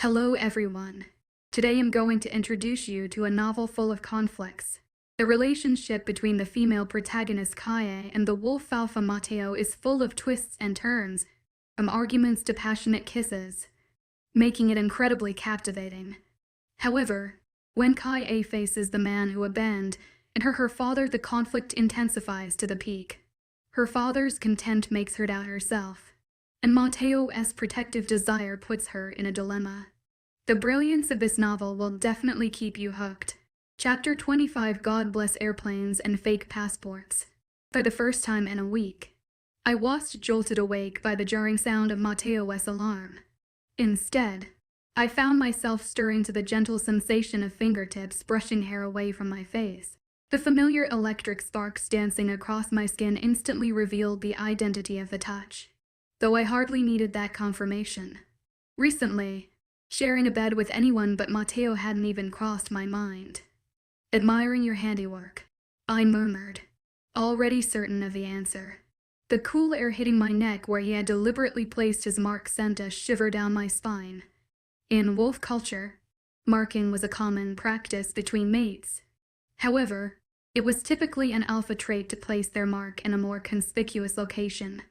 Hello everyone. Today I'm going to introduce you to a novel full of conflicts. The relationship between the female protagonist Kaye and the wolf alpha Matteo is full of twists and turns, from arguments to passionate kisses, making it incredibly captivating. However, when Kaye faces the man who abandoned her father, the conflict intensifies to the peak. Her father's contempt makes her doubt herself, and Matteo's protective desire puts her in a dilemma. The brilliance of this novel will definitely keep you hooked. Chapter 25: God Bless Airplanes and Fake Passports. For the first time in a week, I was jolted awake by the jarring sound of Matteo's alarm. Instead, I found myself stirring to the gentle sensation of fingertips brushing hair away from my face. The familiar electric sparks dancing across my skin instantly revealed the identity of the touch, though I hardly needed that confirmation. Recently, sharing a bed with anyone but Matteo hadn't even crossed my mind. "Admiring your handiwork," I murmured, already certain of the answer. The cool air hitting my neck where he had deliberately placed his mark sent a shiver down my spine. In wolf culture, marking was a common practice between mates. However, it was typically an alpha trait to place their mark in a more conspicuous location.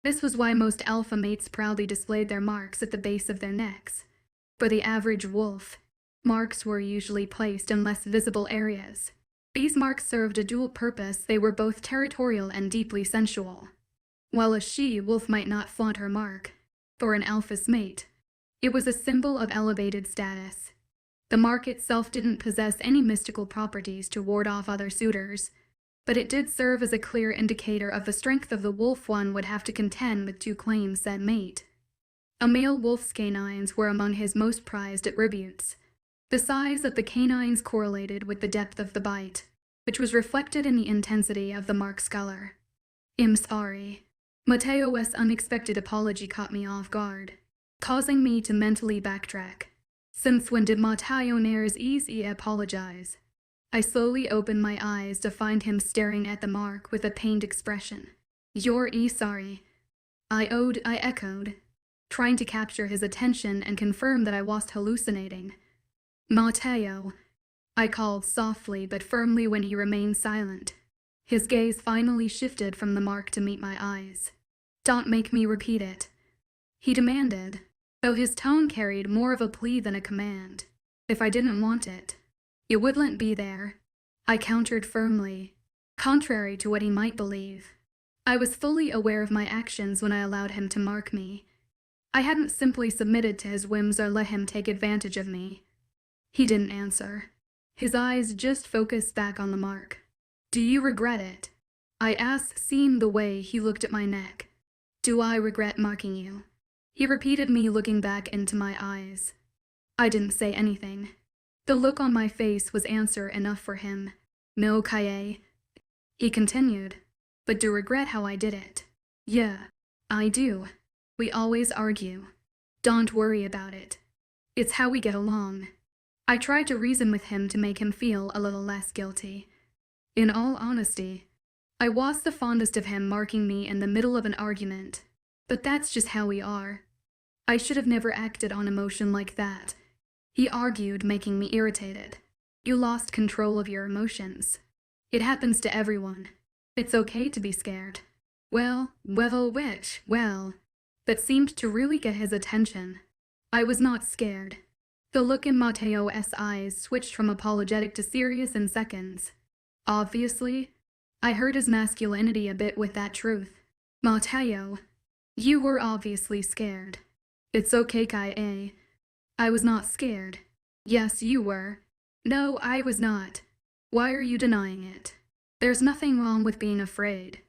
This was why most alpha mates proudly displayed their marks at the base of their necks. For the average wolf, marks were usually placed in less visible areas. These marks served a dual purpose. They were both territorial and deeply sensual. While a she-wolf might not flaunt her mark, for an alpha's mate, it was a symbol of elevated status. The mark itself didn't possess any mystical properties to ward off other suitors, but it did serve as a clear indicator of the strength of the wolf one would have to contend with to claim said mate. A male wolf's canines were among his most prized attributes. The size of the canines correlated with the depth of the bite, which was reflected in the intensity of the mark's color. "I'm sorry." Matteo's unexpected apology caught me off guard, causing me to mentally backtrack. Since when did Matteo Nares easy apologize? I slowly opened my eyes to find him staring at the mark with a pained expression. "You're sorry." I echoed, trying to capture his attention and confirm that I was hallucinating. "Matteo," I called softly but firmly when he remained silent. His gaze finally shifted from the mark to meet my eyes. "Don't make me repeat it," he demanded, though his tone carried more of a plea than a command. "If I didn't want it, it wouldn't be there," I countered firmly, contrary to what he might believe. I was fully aware of my actions when I allowed him to mark me. I hadn't simply submitted to his whims or let him take advantage of me. He didn't answer. His eyes just focused back on the mark. "Do you regret it?" I asked, seeing the way he looked at my neck. "Do I regret marking you?" He repeated me, looking back into my eyes. I didn't say anything. The look on my face was answer enough for him. "No, Kaye," he continued, "but do regret how I did it." "Yeah, I do. We always argue. Don't worry about it. It's how we get along." I tried to reason with him to make him feel a little less guilty. In all honesty, I was the fondest of him marking me in the middle of an argument, but that's just how we are. I should have never acted on emotion like that. He argued, making me irritated. "You lost control of your emotions. It happens to everyone. It's okay to be scared." Well, that seemed to really get his attention. I was not scared. The look in Matteo's eyes switched from apologetic to serious in seconds. Obviously, I hurt his masculinity a bit with that truth. "Matteo, you were obviously scared." "It's okay, Kaye. I was not scared." "Yes, you were." "No, I was not." "Why are you denying it?" "There's nothing wrong with being afraid."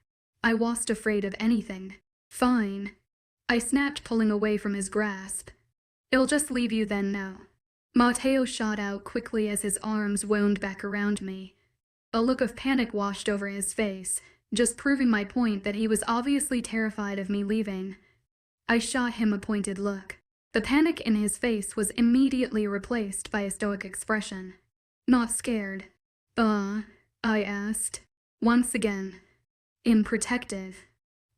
I wasn't afraid of anything. "Fine," I snapped, pulling away from his grasp. "It'll just leave you then now." Matteo shot out quickly as his arms wound back around me. A look of panic washed over his face, just proving my point that he was obviously terrified of me leaving. I shot him a pointed look. The panic in his face was immediately replaced by a stoic expression. "Not scared?" I asked, once again. "I'm protective,"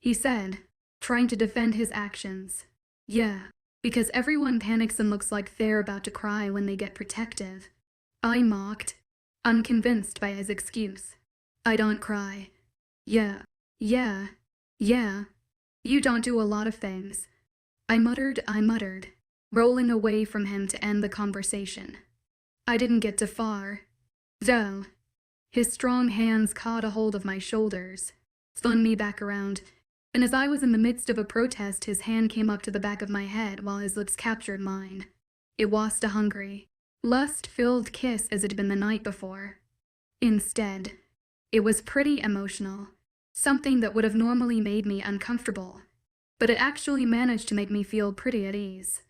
he said, trying to defend his actions. "Yeah, because everyone panics and looks like they're about to cry when they get protective. I mocked, unconvinced by his excuse. I don't cry. Yeah. You don't do a lot of things. I muttered, rolling away from him to end the conversation. I didn't get too far, though. His strong hands caught a hold of my shoulders, spun me back around, and as I was in the midst of a protest, his hand came up to the back of my head while his lips captured mine. It was a hungry, lust-filled kiss as it had been the night before. Instead, it was pretty emotional, something that would have normally made me uncomfortable, but it actually managed to make me feel pretty at ease.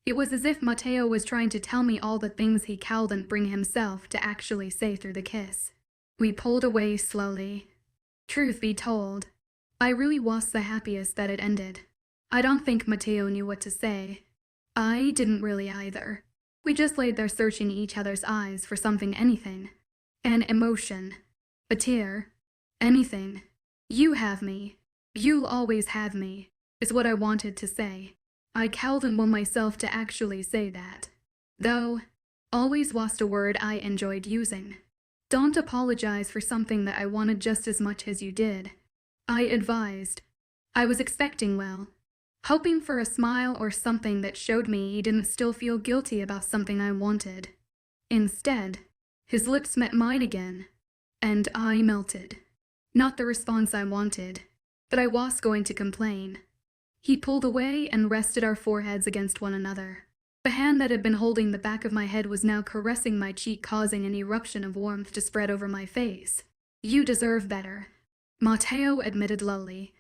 It was as if Matteo was trying to tell me all the things he couldn't bring himself to actually say through the kiss. We pulled away slowly. Truth be told, I really was the happiest that it ended. I don't think Matteo knew what to say. I didn't really either. We just laid there searching each other's eyes for something, anything. An emotion. A tear. Anything. You have me. You'll always have me, is what I wanted to say. I couldn't will myself to actually say that. Though, always was a word I enjoyed using. Don't apologize for something that I wanted just as much as you did. I advised. I was expecting well, hoping for a smile or something that showed me he didn't still feel guilty about something I wanted. Instead, his lips met mine again, and I melted. Not the response I wanted, but I was going to complain. He pulled away and rested our foreheads against one another. The hand that had been holding the back of my head was now caressing my cheek, causing an eruption of warmth to spread over my face. You deserve better, Matteo admitted lowly,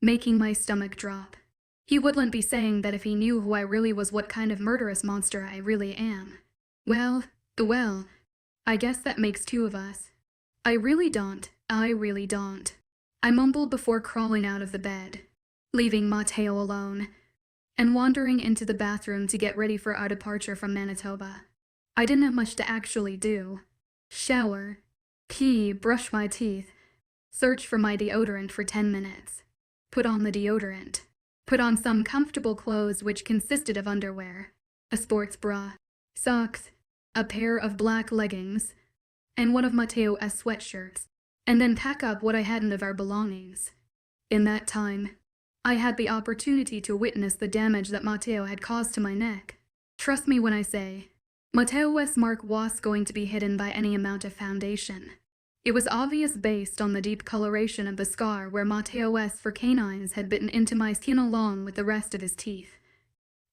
making my stomach drop. He wouldn't be saying that if he knew who I really was, what kind of murderous monster I really am. Well, I guess that makes two of us. I really don't. I mumbled before crawling out of the bed, leaving Matteo alone, and wandering into the bathroom to get ready for our departure from Manitoba. I didn't have much to actually do. Shower, pee, brush my teeth, search for my deodorant for 10 minutes, put on the deodorant, put on some comfortable clothes which consisted of underwear, a sports bra, socks, a pair of black leggings, and one of Matteo's sweatshirts, and then pack up what I hadn't of our belongings. In that time, I had the opportunity to witness the damage that Matteo had caused to my neck. Trust me when I say, Matteo's mark was going to be hidden by any amount of foundation. It was obvious based on the deep coloration of the scar where Matteo's for canines had bitten into my skin along with the rest of his teeth.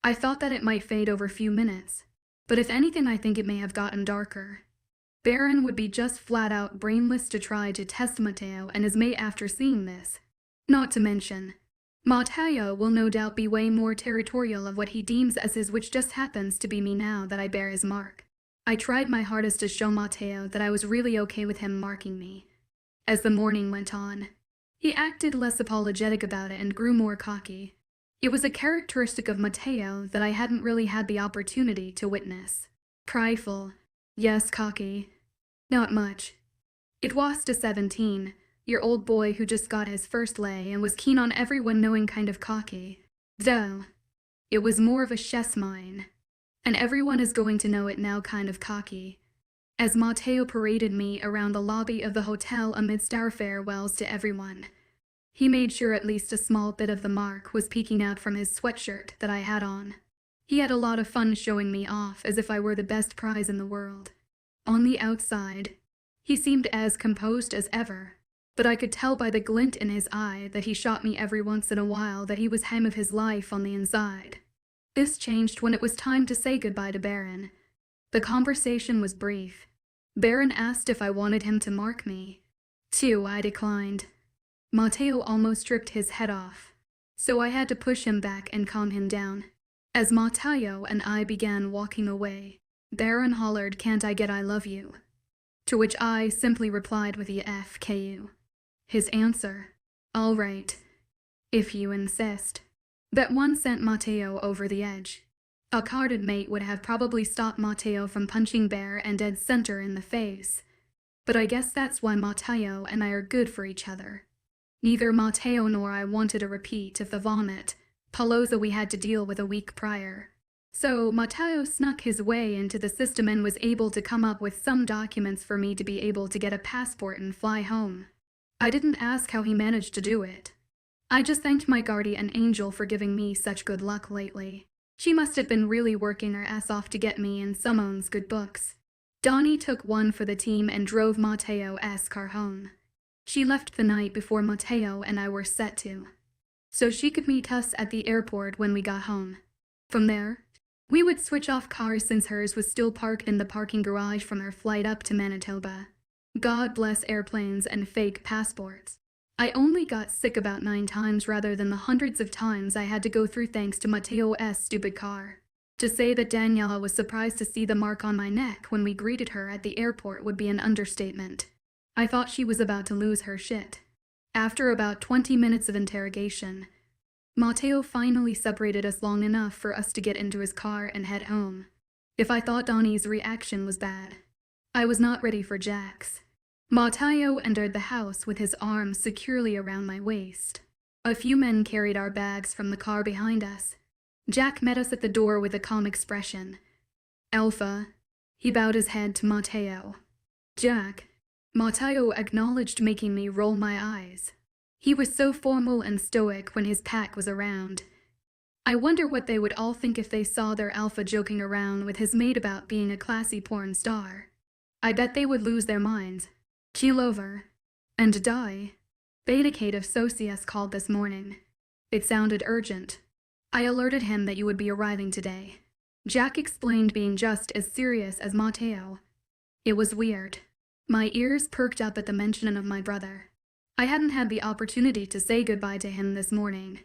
I thought that it might fade over a few minutes, but if anything I think it may have gotten darker. Baron would be just flat out brainless to try to test Matteo and his mate after seeing this. Not to mention, Matteo will no doubt be way more territorial of what he deems as his, which just happens to be me now that I bear his mark. I tried my hardest to show Matteo that I was really okay with him marking me. As the morning went on, he acted less apologetic about it and grew more cocky. It was a characteristic of Matteo that I hadn't really had the opportunity to witness. Prideful, yes, cocky, not much. It was a 17-year-old boy who just got his first lay and was keen on everyone knowing kind of cocky. Though, it was more of a chess mine, and everyone is going to know it now kind of cocky. As Matteo paraded me around the lobby of the hotel amidst our farewells to everyone, he made sure at least a small bit of the mark was peeking out from his sweatshirt that I had on. He had a lot of fun showing me off as if I were the best prize in the world. On the outside, he seemed as composed as ever, but I could tell by the glint in his eye that he shot me every once in a while that he was ham of his life on the inside. This changed when it was time to say goodbye to Baron. The conversation was brief. Baron asked if I wanted him to mark me. I declined. Matteo almost stripped his head off, so I had to push him back and calm him down. As Matteo and I began walking away, Baron hollered, "Can't I get I love you?" To which I simply replied with a FKU. His answer, "All right, if you insist." That one sent Matteo over the edge. A carded mate would have probably stopped Matteo from punching Bear and dead center in the face. But I guess that's why Matteo and I are good for each other. Neither Matteo nor I wanted a repeat of the vomit Palooza we had to deal with a week prior. So Matteo snuck his way into the system and was able to come up with some documents for me to be able to get a passport and fly home. I didn't ask how he managed to do it. I just thanked my guardian angel for giving me such good luck lately. She must have been really working her ass off to get me in Simone's good books. Donnie took one for the team and drove Matteo's car home. She left the night before Matteo and I were set to, so she could meet us at the airport when we got home. From there, we would switch off cars since hers was still parked in the parking garage from her flight up to Manitoba. God bless airplanes and fake passports. I only got sick about 9 times rather than the hundreds of times I had to go through thanks to Matteo's stupid car. To say that Daniela was surprised to see the mark on my neck when we greeted her at the airport would be an understatement. I thought she was about to lose her shit. After about 20 minutes of interrogation, Matteo finally separated us long enough for us to get into his car and head home. If I thought Donnie's reaction was bad, I was not ready for Jack's. Matteo entered the house with his arms securely around my waist. A few men carried our bags from the car behind us. Jack met us at the door with a calm expression. Alpha. He bowed his head to Matteo. Jack. Matteo acknowledged, making me roll my eyes. He was so formal and stoic when his pack was around. I wonder what they would all think if they saw their alpha joking around with his mate about being a classy porn star. I bet they would lose their minds, keel over, and die. Beta Kate of Socius called this morning. It sounded urgent. I alerted him that you would be arriving today. Jack explained, being just as serious as Matteo. It was weird. My ears perked up at the mention of my brother. I hadn't had the opportunity to say goodbye to him this morning.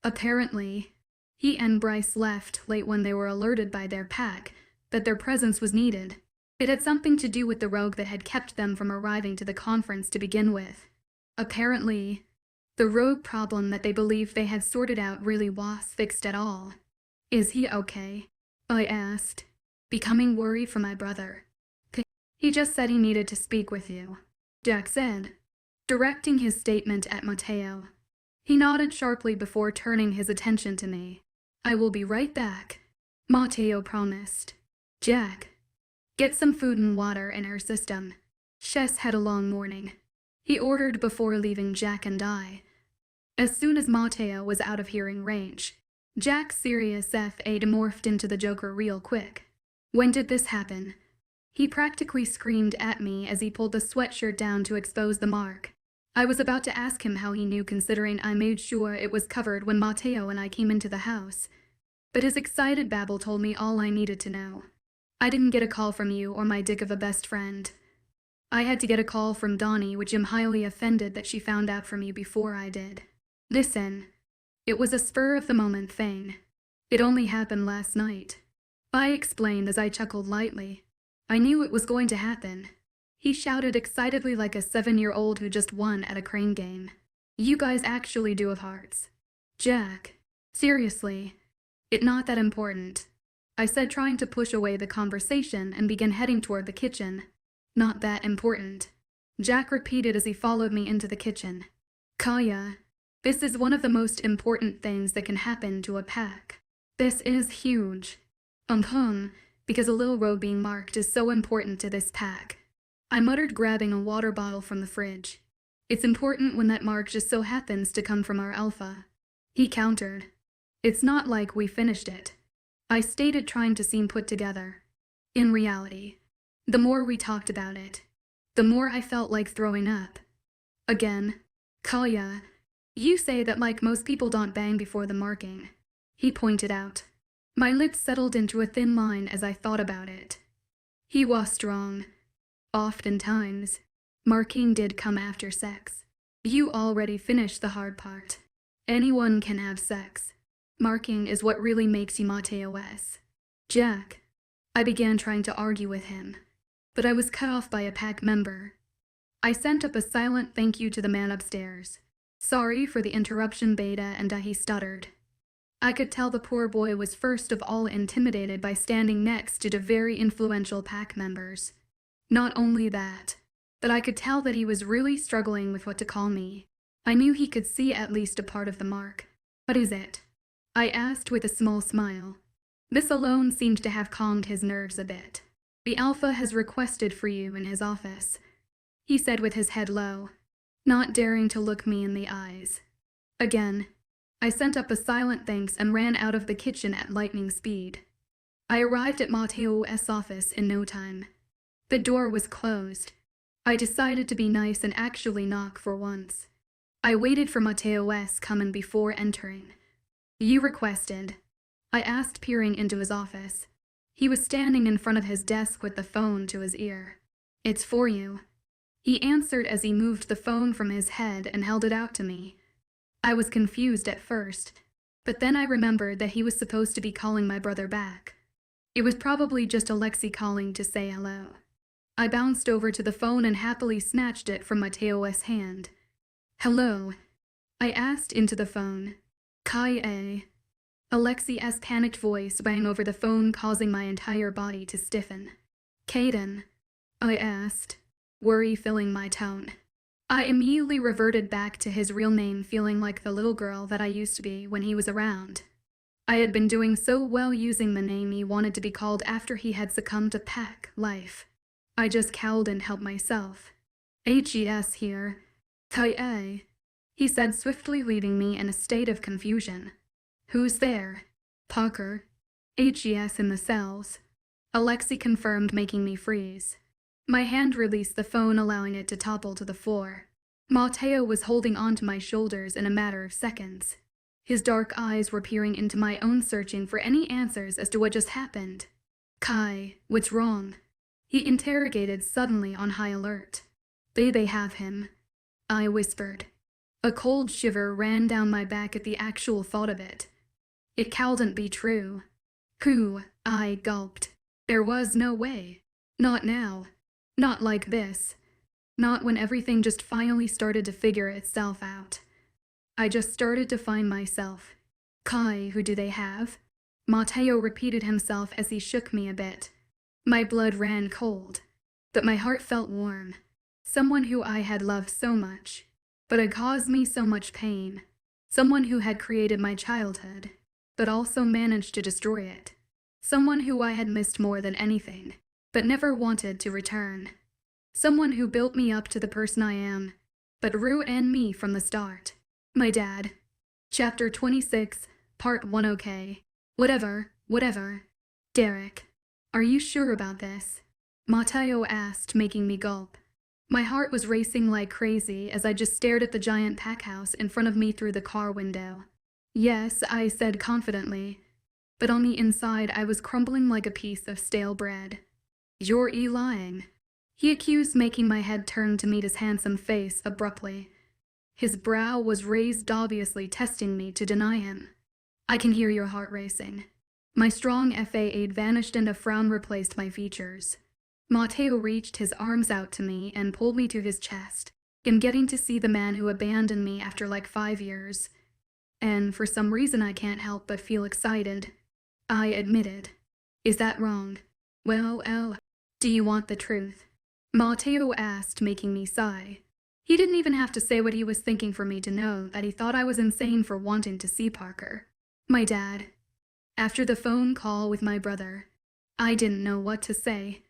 Apparently, he and Bryce left late when they were alerted by their pack that their presence was needed. It had something to do with the rogue that had kept them from arriving to the conference to begin with. Apparently, the rogue problem that they believed they had sorted out really was fixed at all. Is he okay? I asked, becoming worried for my brother. He just said he needed to speak with you, Jack said, directing his statement at Matteo. He nodded sharply before turning his attention to me. I will be right back, Matteo promised. Jack, get some food and water in her system. She's had a long morning, he ordered before leaving Jack and I. As soon as Matteo was out of hearing range, Jack's serious FA morphed into the Joker real quick. When did this happen? He practically screamed at me as he pulled the sweatshirt down to expose the mark. I was about to ask him how he knew, considering I made sure it was covered when Matteo and I came into the house. But his excited babble told me all I needed to know. I didn't get a call from you or my dick of a best friend. I had to get a call from Donnie, which I'm highly offended that she found out from you before I did. Listen, it was a spur-of-the-moment thing. It only happened last night. I explained as I chuckled lightly. I knew it was going to happen. He shouted excitedly like a 7-year-old who just won at a crane game. You guys actually do have hearts. Jack, seriously, it's not that important, I said, trying to push away the conversation and began heading toward the kitchen. Not that important, Jack repeated as he followed me into the kitchen. Kaya, this is one of the most important things that can happen to a pack. This is huge. Because a little rogue being marked is so important to this pack, I muttered, grabbing a water bottle from the fridge. It's important when that mark just so happens to come from our alpha, he countered. It's not like we finished it, I stated, trying to seem put together. In reality, the more we talked about it, the more I felt like throwing up. Again, Kaya, you say that like most people don't bang before the marking, he pointed out. My lips settled into a thin line as I thought about it. He was strong. Oftentimes, marking did come after sex. You already finished the hard part. Anyone can have sex. Marking is what really makes you Matteo's. Jack, I began trying to argue with him, but I was cut off by a pack member. I sent up a silent thank you to the man upstairs. Sorry for the interruption, Beta, and he stuttered. I could tell the poor boy was first of all intimidated by standing next to the very influential pack members. Not only that, but I could tell that he was really struggling with what to call me. I knew he could see at least a part of the mark. What is it? I asked with a small smile. This alone seemed to have calmed his nerves a bit. The Alpha has requested for you in his office, he said with his head low, not daring to look me in the eyes. Again, I sent up a silent thanks and ran out of the kitchen at lightning speed. I arrived at Matteo's office in no time. The door was closed. I decided to be nice and actually knock for once. I waited for Matteo's coming before entering. You requested? I asked, peering into his office. He was standing in front of his desk with the phone to his ear. It's for you. He answered as he moved the phone from his head and held it out to me. I was confused at first, but then I remembered that he was supposed to be calling my brother back. It was probably just Alexi calling to say hello. I bounced over to the phone and happily snatched it from Matteo's hand. Hello? I asked into the phone. Kai. Alexi's panicked voice rang over the phone, causing my entire body to stiffen. Caden? I asked, worry filling my tone. I immediately reverted back to his real name, feeling like the little girl that I used to be when he was around. I had been doing so well using the name he wanted to be called after he had succumbed to pack life. I just cowled and helped myself. HES here. Kai. He said, swiftly leaving me in a state of confusion. Who's there? Parker. HES in the cells. Alexi confirmed, making me freeze. My hand released the phone, allowing it to topple to the floor. Matteo was holding onto my shoulders in a matter of seconds. His dark eyes were peering into my own, searching for any answers as to what just happened. Kai, what's wrong? He interrogated, suddenly on high alert. They have him, I whispered. A cold shiver ran down my back at the actual thought of it. It couldn't be true. Who? I gulped. There was no way. Not now. Not like this. Not when everything just finally started to figure itself out. I just started to find myself. Kai, who do they have? Matteo repeated himself as he shook me a bit. My blood ran cold, but my heart felt warm. Someone who I had loved so much, but had caused me so much pain. Someone who had created my childhood, but also managed to destroy it. Someone who I had missed more than anything, but never wanted to return. Someone who built me up to the person I am, but ruined me from the start. My dad. Chapter 26, Part 1. Okay. Whatever. Derek, are you sure about this? Matteo asked, making me gulp. My heart was racing like crazy as I just stared at the giant pack house in front of me through the car window. Yes, I said confidently, but on the inside I was crumbling like a piece of stale bread. You're lying, he accused, making my head turn to meet his handsome face abruptly. His brow was raised, obviously testing me to deny him. I can hear your heart racing. My strong FA8 vanished and a frown replaced my features. Matteo reached his arms out to me and pulled me to his chest. I'm getting to see the man who abandoned me after like 5 years. And for some reason I can't help but feel excited. I admitted. Is that wrong? Well, do you want the truth? Matteo asked, making me sigh. He didn't even have to say what he was thinking for me to know that he thought I was insane for wanting to see Parker. My dad. After the phone call with my brother, I didn't know what to say.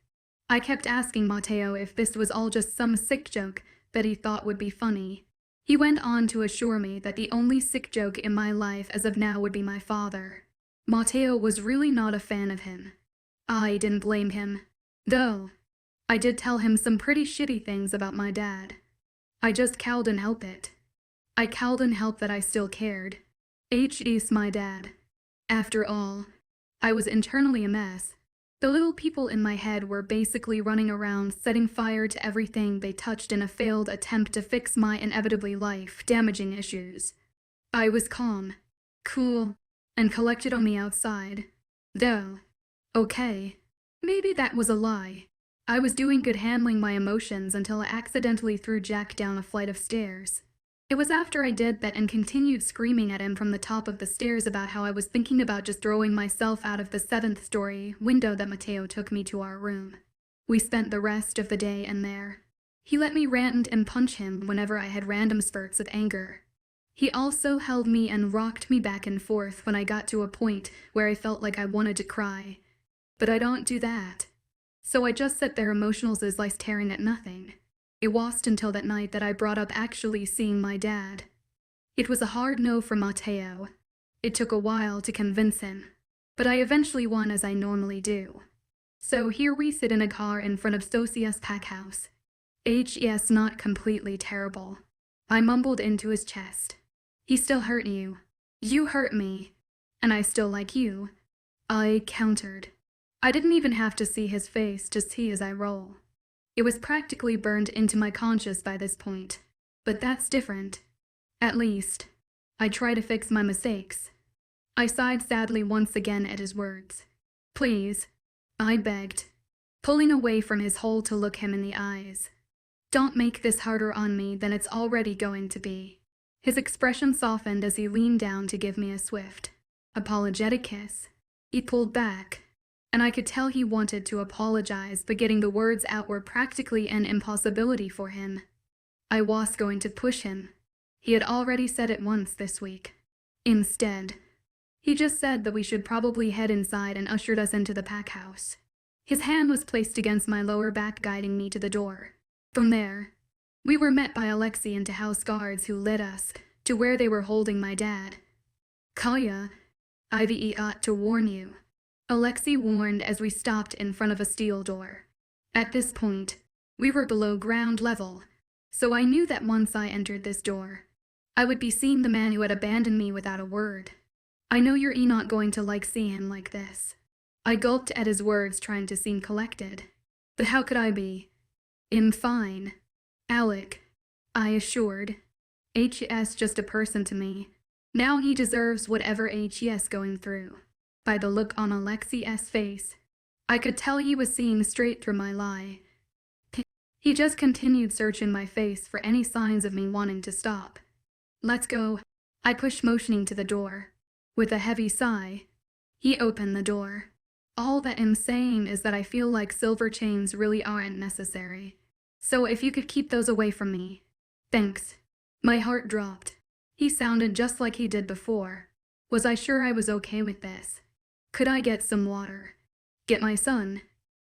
I kept asking Matteo if this was all just some sick joke that he thought would be funny. He went on to assure me that the only sick joke in my life as of now would be my father. Matteo was really not a fan of him. I didn't blame him, though. I did tell him some pretty shitty things about my dad. I just couldn't help it. I couldn't help that I still cared. He's my dad. After all, I was internally a mess. The little people in my head were basically running around setting fire to everything they touched in a failed attempt to fix my inevitably life-damaging issues. I was calm, cool, and collected on the outside. Though, okay, maybe that was a lie. I was doing good handling my emotions until I accidentally threw Jack down a flight of stairs. It was after I did that and continued screaming at him from the top of the stairs about how I was thinking about just throwing myself out of the 7th story window that Matteo took me to our room. We spent the rest of the day in there. He let me rant and punch him whenever I had random spurts of anger. He also held me and rocked me back and forth when I got to a point where I felt like I wanted to cry. But I don't do that. So I just sat there emotionless like staring at nothing. It wasn't until that night that I brought up actually seeing my dad. It was a hard no for Matteo. It took a while to convince him, but I eventually won as I normally do. So here we sit in a car in front of Stosia's pack house. Yes, not completely terrible. I mumbled into his chest. He still hurt you. You hurt me. And I still like you. I countered. I didn't even have to see his face to see as I roll. It was practically burned into my conscience by this point. But that's different. At least, I try to fix my mistakes. I sighed sadly once again at his words. Please, I begged, pulling away from his hold to look him in the eyes. Don't make this harder on me than it's already going to be. His expression softened as he leaned down to give me a swift, apologetic kiss. He pulled back, and I could tell he wanted to apologize, but getting the words out were practically an impossibility for him. I was going to push him. He had already said it once this week. Instead, he just said that we should probably head inside and ushered us into the pack house. His hand was placed against my lower back, guiding me to the door. From there, we were met by Alexei and house guards who led us to where they were holding my dad. Kaya, I've ought to warn you, Alexei warned as we stopped in front of a steel door. At this point, we were below ground level, so I knew that once I entered this door, I would be seeing the man who had abandoned me without a word. I know you're not going to like seeing him like this. I gulped at his words, trying to seem collected. But how could I be? I'm fine, Alec, I assured. H.S. just a person to me. Now he deserves whatever H.S. going through. By the look on Alexei's face, I could tell he was seeing straight through my lie. He just continued searching my face for any signs of me wanting to stop. Let's go, I pushed, motioning to the door. With a heavy sigh, he opened the door. All that I'm saying is that I feel like silver chains really aren't necessary. So if you could keep those away from me. Thanks. My heart dropped. He sounded just like he did before. Was I sure I was okay with this? Could I get some water? Get my son?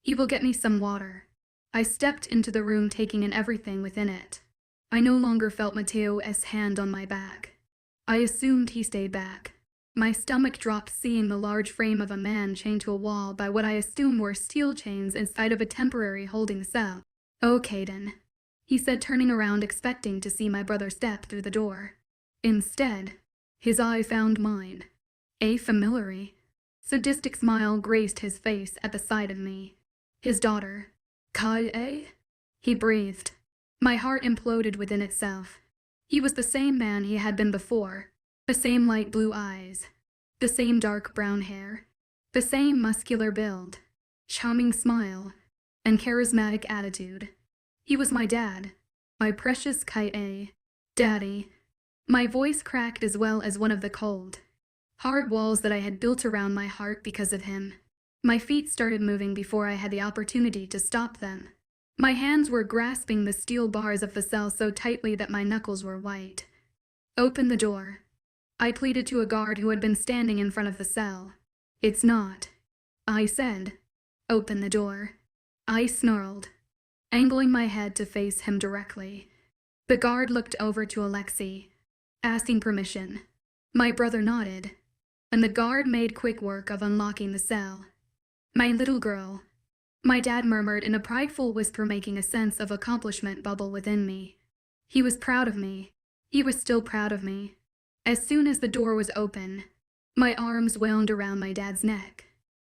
He will get me some water. I stepped into the room, taking in everything within it. I no longer felt Matteo's hand on my back. I assumed he stayed back. My stomach dropped seeing the large frame of a man chained to a wall by what I assumed were steel chains inside of a temporary holding cell. Okay then, he said, turning around expecting to see my brother step through the door. Instead, his eye found mine. A familiar, sadistic smile graced his face at the sight of me. His daughter. Kai? He breathed. My heart imploded within itself. He was the same man he had been before. The same light blue eyes. The same dark brown hair. The same muscular build. Charming smile. And charismatic attitude. He was my dad. My precious Kai. Daddy. My voice cracked as well as one of the cold, hard walls that I had built around my heart because of him. My feet started moving before I had the opportunity to stop them. My hands were grasping the steel bars of the cell so tightly that my knuckles were white. Open the door, I pleaded to a guard who had been standing in front of the cell. It's not, I said. Open the door, I snarled, angling my head to face him directly. The guard looked over to Alexei, asking permission. My brother nodded, and the guard made quick work of unlocking the cell. My little girl, my dad murmured in a prideful whisper, making a sense of accomplishment bubble within me. He was proud of me. He was still proud of me. As soon as the door was open, my arms wound around my dad's neck.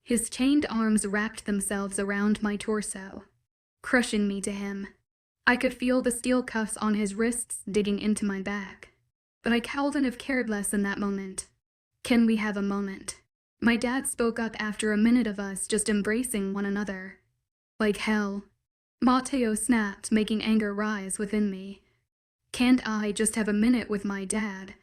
His chained arms wrapped themselves around my torso, crushing me to him. I could feel the steel cuffs on his wrists digging into my back. But I couldn't have cared less in that moment. Can we have a moment? My dad spoke up after a minute of us just embracing one another. Like hell. Matteo snapped, making anger rise within me. Can't I just have a minute with my dad?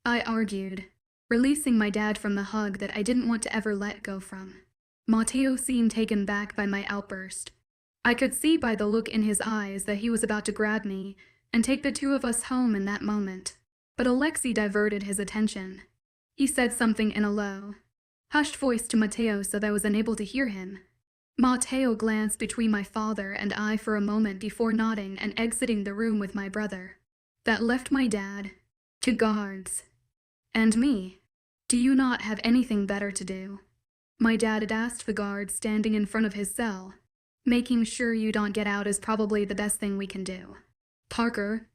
I argued, releasing my dad from the hug that I didn't want to ever let go from. Matteo seemed taken back by my outburst. I could see by the look in his eyes that he was about to grab me and take the two of us home in that moment. But Alexei diverted his attention. He said something in a low, hushed voice to Matteo so that I was unable to hear him. Matteo glanced between my father and I for a moment before nodding and exiting the room with my brother. That left my dad, two guards, and me. Do you not have anything better to do? My dad had asked the guard standing in front of his cell. Making sure you don't get out is probably the best thing we can do. Parker,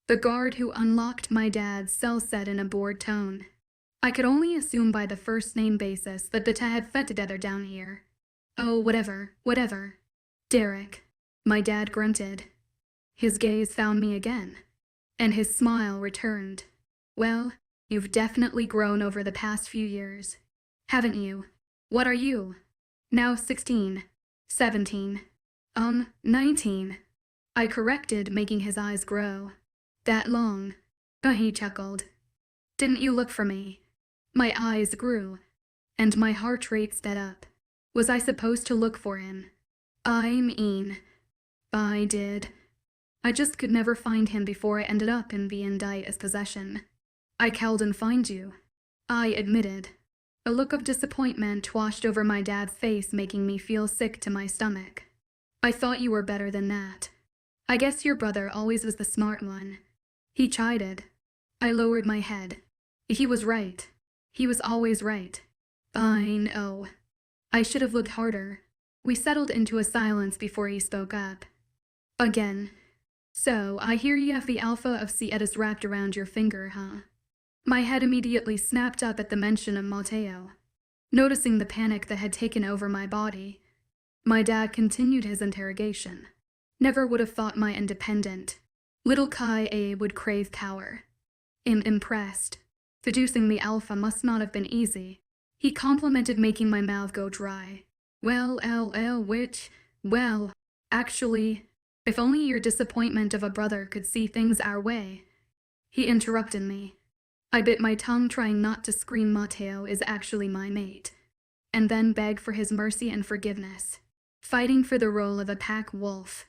the guard who unlocked my dad's cell said in a bored tone. I could only assume by the first name basis that the two had fed together down here. Oh, whatever. Derek, my dad grunted. His gaze found me again, and his smile returned. Well, you've definitely grown over the past few years, haven't you? What are you? Now 16, 17, 19. I corrected, making his eyes grow. That long? He chuckled. Didn't you look for me? My eyes grew, and my heart rate sped up. Was I supposed to look for him? I mean, I did. I just could never find him before I ended up in Biendi's possession. I called and find you, I admitted. A look of disappointment washed over my dad's face, making me feel sick to my stomach. I thought you were better than that. I guess your brother always was the smart one. He chided. I lowered my head. He was right. He was always right. I know. I should have looked harder. We settled into a silence before he spoke up. Again. So, I hear you have the alpha of Cetus wrapped around your finger, huh? My head immediately snapped up at the mention of Matteo. Noticing the panic that had taken over my body, my dad continued his interrogation. Never would have thought my independent, little Kai would crave power. Impressed. Seducing the alpha must not have been easy. He complimented, making my mouth go dry. Well, actually, if only your disappointment of a brother could see things our way. He interrupted me. I bit my tongue, trying not to scream Matteo is actually my mate, and then beg for his mercy and forgiveness. Fighting for the role of a pack wolf.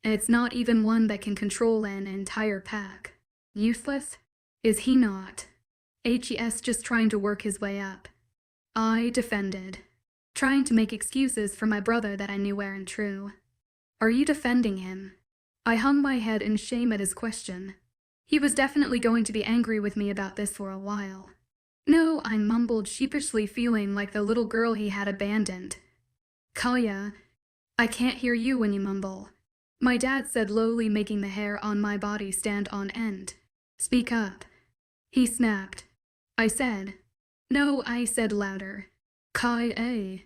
It's not even one that can control an entire pack. Useless? Is he not? HES just trying to work his way up. I defended, trying to make excuses for my brother that I knew weren't true. Are you defending him? I hung my head in shame at his question. He was definitely going to be angry with me about this for a while. No, I mumbled, sheepishly, feeling like the little girl he had abandoned. Kaya, I can't hear you when you mumble. My dad said lowly, making the hair on my body stand on end. Speak up. He snapped. I said. No, I said louder. Kaya.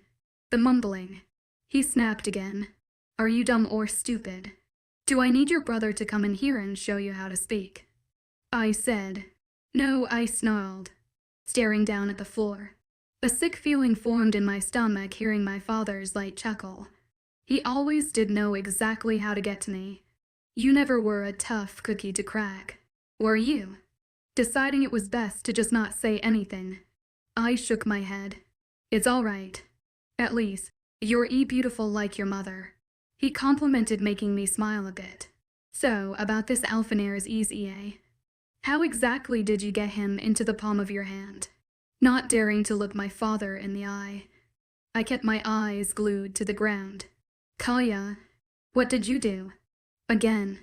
The mumbling. He snapped again. Are you dumb or stupid? Do I need your brother to come in here and show you how to speak? I said. No, I snarled, staring down at the floor. A sick feeling formed in my stomach hearing my father's light chuckle. He always did know exactly how to get to me. You never were a tough cookie to crack, were you? Deciding it was best to just not say anything, I shook my head. It's all right. At least, you're beautiful like your mother. He complimented, making me smile a bit. So, about this Alphaneer's easy, How exactly did you get him into the palm of your hand? Not daring to look my father in the eye, I kept my eyes glued to the ground. Kaya, what did you do? Again.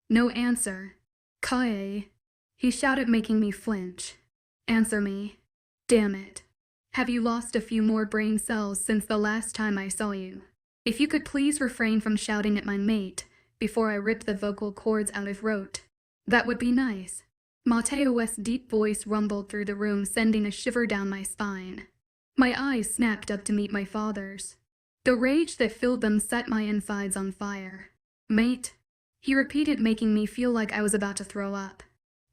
No answer. Kaya, he shouted, making me flinch. Answer me. Damn it. Have you lost a few more brain cells since the last time I saw you? If you could please refrain from shouting at my mate before I ripped the vocal cords out of throat, that would be nice. Matteo's deep voice rumbled through the room, sending a shiver down my spine. My eyes snapped up to meet my father's. The rage that filled them set my insides on fire. Mate, he repeated, making me feel like I was about to throw up.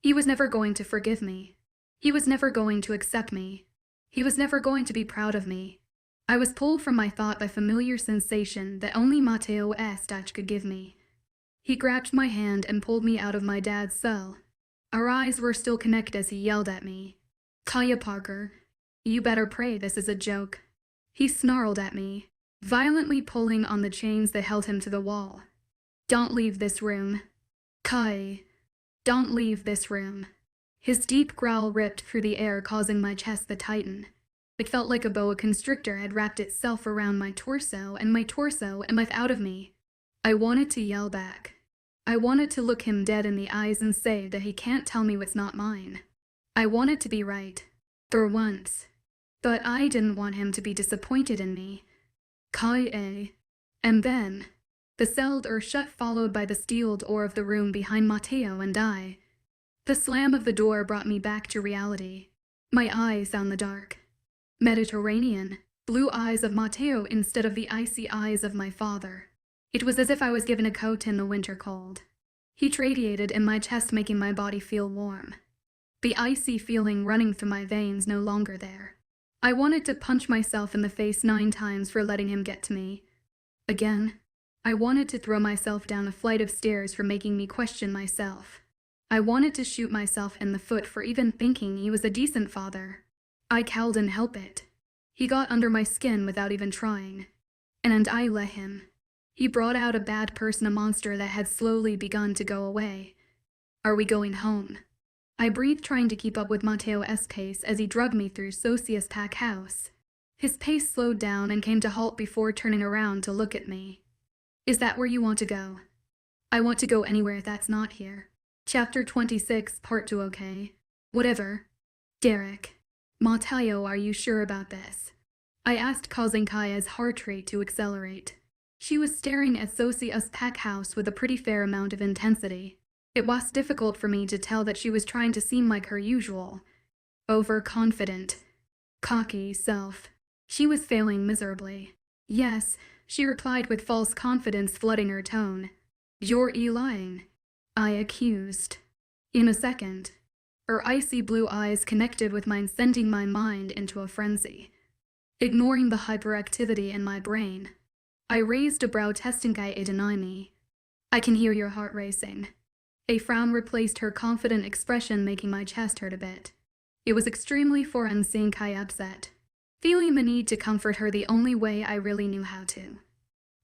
He was never going to forgive me. He was never going to accept me. He was never going to be proud of me. I was pulled from my thought by familiar sensation that only Matteo's touch could give me. He grabbed my hand and pulled me out of my dad's cell. Our eyes were still connected as he yelled at me. Kaya Parker, you better pray this is a joke. He snarled at me, violently pulling on the chains that held him to the wall. Don't leave this room. Kai, don't leave this room. His deep growl ripped through the air, causing my chest to tighten. It felt like a boa constrictor had wrapped itself around my torso, and my torso emanated out of me. I wanted to yell back. I wanted to look him dead in the eyes and say that he can't tell me what's not mine. I wanted to be right. For once. But I didn't want him to be disappointed in me. Kai. And then, the sealed door shut, followed by the steeled door of the room behind Matteo and I. The slam of the door brought me back to reality. My eyes on the dark, Mediterranean, blue eyes of Matteo instead of the icy eyes of my father. It was as if I was given a coat in the winter cold. Heat radiated in my chest, making my body feel warm. The icy feeling running through my veins no longer there. I wanted to punch myself in the face 9 times for letting him get to me. Again, I wanted to throw myself down a flight of stairs for making me question myself. I wanted to shoot myself in the foot for even thinking he was a decent father. I couldn't help it. He got under my skin without even trying. And I let him. He brought out a bad person, a monster that had slowly begun to go away. Are we going home? I breathed, trying to keep up with Matteo's pace as he drugged me through Socia's pack house. His pace slowed down and came to halt before turning around to look at me. Is that where you want to go? I want to go anywhere that's not here. Chapter 26, Part 2. Okay. Whatever. Derek. Matteo, are you sure about this? I asked, causing Kaya's heart rate to accelerate. She was staring at Socia's pack house with a pretty fair amount of intensity. It was difficult for me to tell that she was trying to seem like her usual, overconfident, cocky self. She was failing miserably. Yes, she replied with false confidence flooding her tone. You're lying, I accused. In a second, her icy blue eyes connected with mine, sending my mind into a frenzy. Ignoring the hyperactivity in my brain, I raised a brow, testing Kaya deny me. I can hear your heart racing. A frown replaced her confident expression, making my chest hurt a bit. It was extremely foreign seeing Kaya upset, feeling the need to comfort her the only way I really knew how to.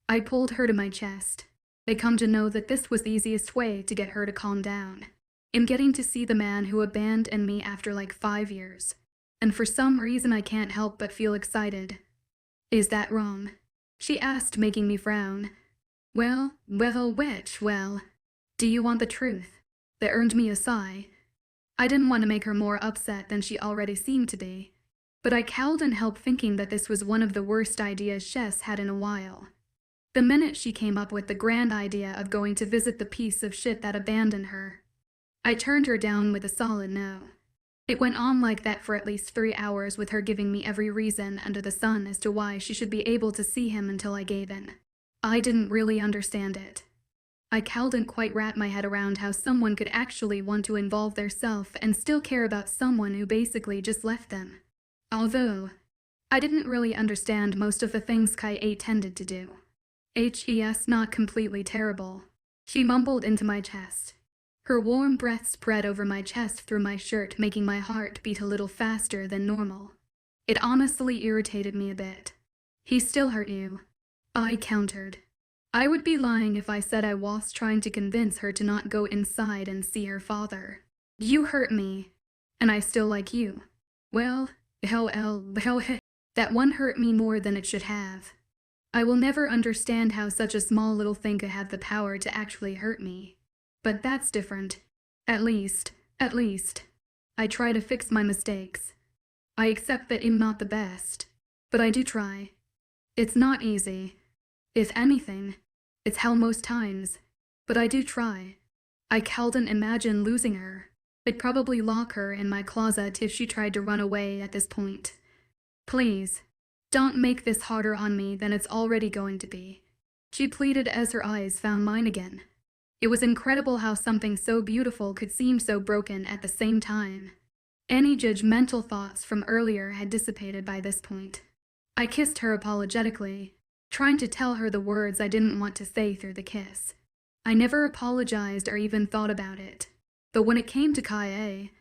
I pulled her to my chest. They come to know that this was the easiest way to get her to calm down. In getting to see the man who abandoned me after like 5 years. And for some reason I can't help but feel excited. Is that wrong? She asked, making me frown. Well, do you want the truth? That earned me a sigh. I didn't want to make her more upset than she already seemed to be. But I couldn't help thinking that this was one of the worst ideas Shess had in a while. The minute she came up with the grand idea of going to visit the piece of shit that abandoned her, I turned her down with a solid no. It went on like that for at least 3 hours, with her giving me every reason under the sun as to why she should be able to see him until I gave in. I didn't really understand it. I couldn't quite wrap my head around how someone could actually want to involve theirself and still care about someone who basically just left them. Although, I didn't really understand most of the things Kai tended to do. HES not completely terrible. She mumbled into my chest. Her warm breath spread over my chest through my shirt, making my heart beat a little faster than normal. It honestly irritated me a bit. He still hurt you, I countered. I would be lying if I said I was trying to convince her to not go inside and see her father. You hurt me, and I still like you. Well, that one hurt me more than it should have. I will never understand how such a small little thing could have the power to actually hurt me. But that's different. At least, I try to fix my mistakes. I accept that I'm not the best, but I do try. It's not easy. If anything, it's hell most times, but I do try. I couldn't imagine losing her. I'd probably lock her in my closet if she tried to run away at this point. Please, don't make this harder on me than it's already going to be, she pleaded as her eyes found mine again. It was incredible how something so beautiful could seem so broken at the same time. Any judgmental thoughts from earlier had dissipated by this point. I kissed her apologetically, trying to tell her the words I didn't want to say through the kiss. I never apologized or even thought about it, but when it came to Kaye,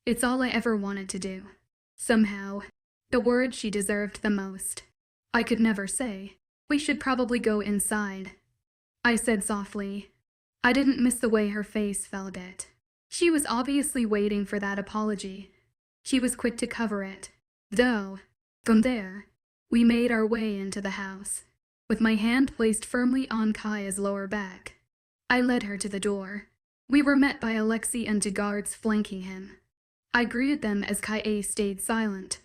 it's all I ever wanted to do. Somehow, the word she deserved the most. I could never say, we should probably go inside, I said softly. I didn't miss the way her face fell a bit. She was obviously waiting for that apology. She was quick to cover it, though. From there, we made our way into the house, with my hand placed firmly on Kaya's lower back. I led her to the door. We were met by Alexei and two guards flanking him. I greeted them as Kaya stayed silent.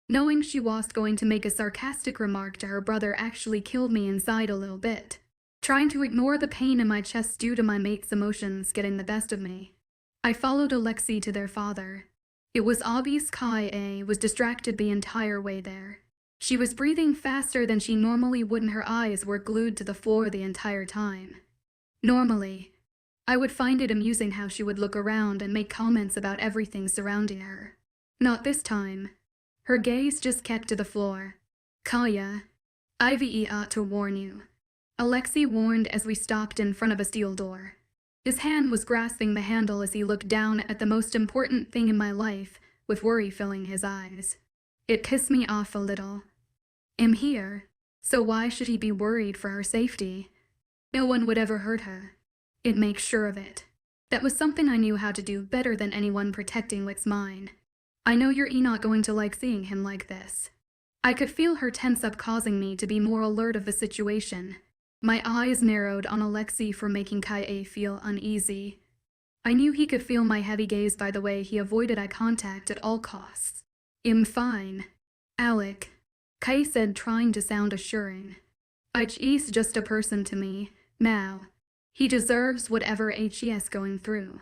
Knowing she was going to make a sarcastic remark to her brother actually killed me inside a little bit. Trying to ignore the pain in my chest due to my mate's emotions getting the best of me, I followed Alexei to their father. It was obvious Kaya was distracted the entire way there. She was breathing faster than she normally would and her eyes were glued to the floor the entire time. Normally, I would find it amusing how she would look around and make comments about everything surrounding her. Not this time. Her gaze just kept to the floor. Kaya, Ive ought to warn you, Alexei warned as we stopped in front of a steel door. His hand was grasping the handle as he looked down at the most important thing in my life, with worry filling his eyes. It pissed me off a little. I'm here, so why should he be worried for her safety? No one would ever hurt her. It makes sure of it. That was something I knew how to do better than anyone protecting what's mine. I know you're not going to like seeing him like this. I could feel her tense up, causing me to be more alert of the situation. My eyes narrowed on Alexei for making Kaya feel uneasy. I knew he could feel my heavy gaze by the way he avoided eye contact at all costs. I'm fine, Alec, Kaya said, trying to sound assuring. He's just a person to me, now. He deserves whatever he's going through.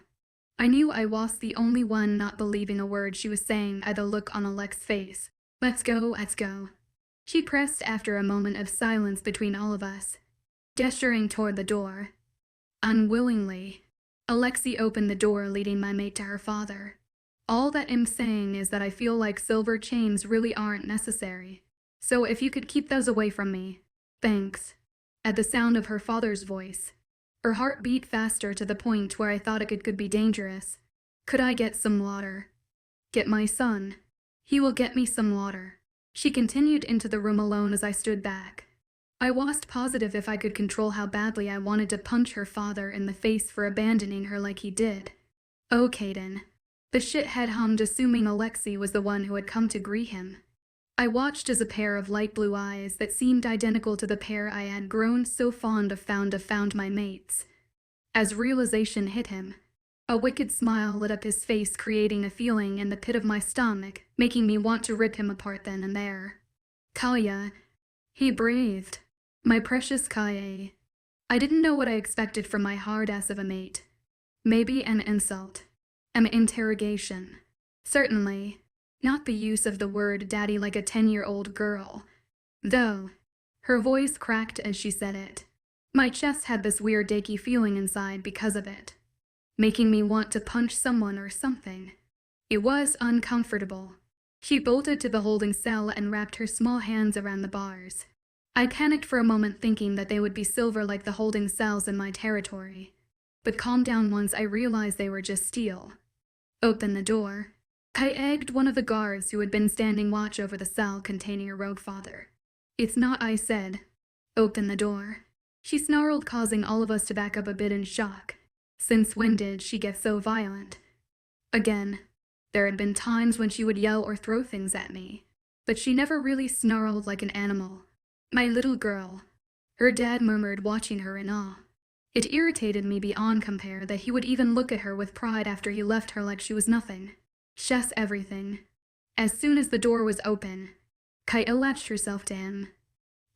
I knew I was the only one not believing a word she was saying at the look on Alex's face. Let's go. She pressed after a moment of silence between all of us, gesturing toward the door. Unwillingly, Alexei opened the door, leading my mate to her father. All that I'm saying is that I feel like silver chains really aren't necessary. So if you could keep those away from me, thanks. At the sound of her father's voice, her heart beat faster to the point where I thought it could be dangerous. Could I get some water? Get my son. He will get me some water. She continued into the room alone as I stood back. I wasn't positive if I could control how badly I wanted to punch her father in the face for abandoning her like he did. Oh, Caden. The shithead hummed, assuming Alexei was the one who had come to greet him. I watched as a pair of light blue eyes that seemed identical to the pair I had grown so fond of found my mates. As realization hit him, a wicked smile lit up his face, creating a feeling in the pit of my stomach, making me want to rip him apart then and there. Kaya, he breathed. My precious Kaya. I didn't know what I expected from my hard ass of a mate. Maybe an insult. An interrogation. Certainly. Not the use of the word daddy like a 10-year-old girl. Though, her voice cracked as she said it. My chest had this weird achy feeling inside because of it, making me want to punch someone or something. It was uncomfortable. She bolted to the holding cell and wrapped her small hands around the bars. I panicked for a moment, thinking that they would be silver like the holding cells in my territory, but calmed down once I realized they were just steel. Open the door. I egged one of the guards who had been standing watch over the cell containing her rogue father. It's not, I said. Open the door. She snarled, causing all of us to back up a bit in shock. Since when did she get so violent? Again, there had been times when she would yell or throw things at me, but she never really snarled like an animal. My little girl, her dad murmured, watching her in awe. It irritated me beyond compare that he would even look at her with pride after he left her like she was nothing. She's everything. As soon as the door was open, Kaya latched herself to him.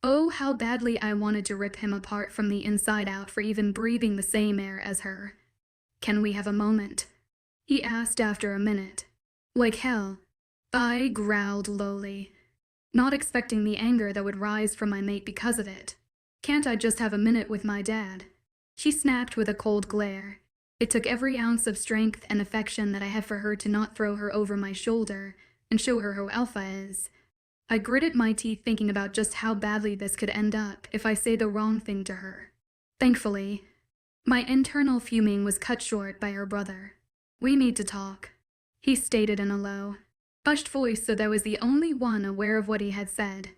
Oh, how badly I wanted to rip him apart from the inside out for even breathing the same air as her. Can we have a moment? He asked after a minute. Like hell. I growled lowly, not expecting the anger that would rise from my mate because of it. Can't I just have a minute with my dad? She snapped with a cold glare. It took every ounce of strength and affection that I had for her to not throw her over my shoulder and show her who alpha is. I gritted my teeth, thinking about just how badly this could end up if I say the wrong thing to her. Thankfully, my internal fuming was cut short by her brother. We need to talk, he stated in a low, hushed voice, so that I was the only one aware of what he had said.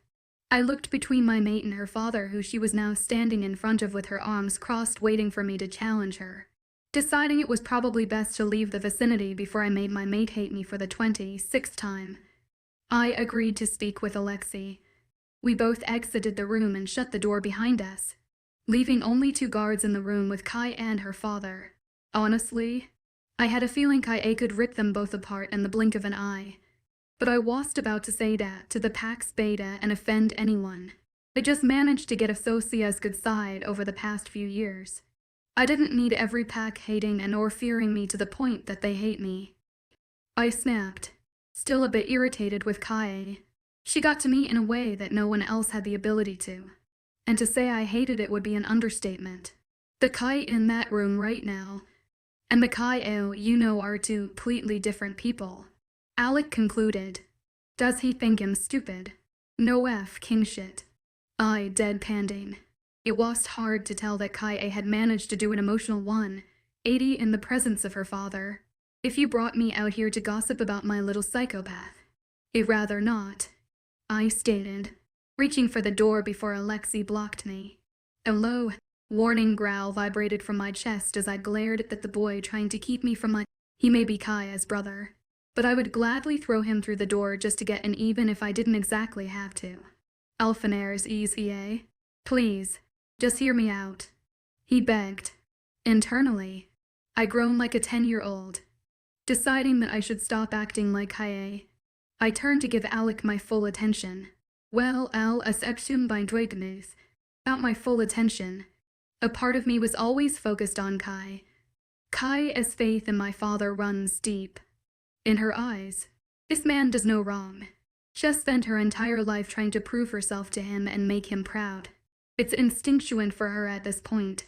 I looked between my mate and her father, who she was now standing in front of with her arms crossed, waiting for me to challenge her. deciding it was probably best to leave the vicinity before I made my mate hate me for the 26th time. I agreed to speak with Alexei. We both exited the room and shut the door behind us, leaving only 2 guards in the room with Kai and her father. Honestly, I had a feeling Kai could rip them both apart in the blink of an eye. But I wasn't about to say that to the Pax Beta and offend anyone. I just managed to get Associa's good side over the past few years. I didn't need every pack hating and or fearing me to the point that they hate me. I snapped, still a bit irritated with Kai. She got to me in a way that no one else had the ability to. And to say I hated it would be an understatement. The Kai in that room right now, and the Kai you know are 2 completely different people. Alec concluded. Does he think him stupid? No king shit. I deadpanned. It was hard to tell that Kai had managed to do an emotional 180 in the presence of her father. If you brought me out here to gossip about my little psychopath. I'd rather not, I stated, reaching for the door before Alexei blocked me. A low, warning growl vibrated from my chest as I glared at the boy trying to keep me from my— He may be Kai's brother, but I would gladly throw him through the door just to get an even if I didn't exactly have to. Alphanairs easy, eh? Please, just hear me out, he begged. Internally, I groaned like a 10-year-old, deciding that I should stop acting like Kai. I turned to give Alec my full attention. Well, assumed by protectiveness, about my full attention. A part of me was always focused on Kai. Kai's faith in my father runs deep. In her eyes, this man does no wrong. She has spent her entire life trying to prove herself to him and make him proud. It's instinctual for her at this point.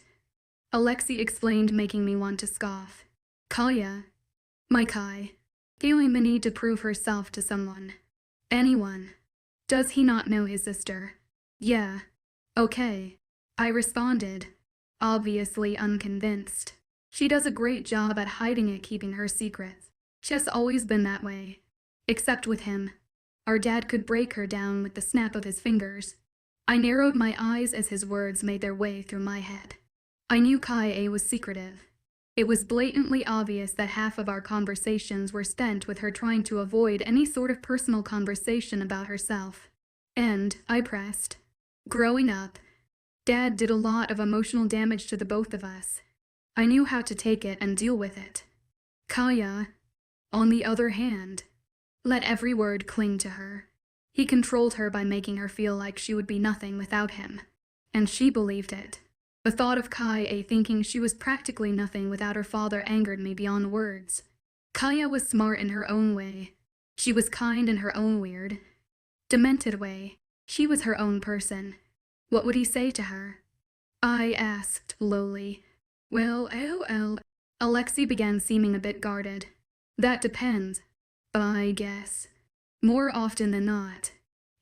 Alexei explained, making me want to scoff. Kaya, my Kai, feeling the need to prove herself to someone. Anyone. Does he not know his sister? Yeah. Okay. I responded, obviously unconvinced. She does a great job at hiding it, keeping her secrets. She has always been that way. Except with him. Our dad could break her down with the snap of his fingers. I narrowed my eyes as his words made their way through my head. I knew Kai was secretive. It was blatantly obvious that half of our conversations were spent with her trying to avoid any sort of personal conversation about herself. And I pressed. Growing up, Dad did a lot of emotional damage to the both of us. I knew how to take it and deal with it. Kaya, on the other hand, let every word cling to her. He controlled her by making her feel like she would be nothing without him. And she believed it. The thought of Kai thinking she was practically nothing without her father angered me beyond words. Kaya was smart in her own way. She was kind in her own weird, demented way. She was her own person. What would he say to her? I asked lowly. Well, Alexei began, seeming a bit guarded. That depends, I guess. More often than not,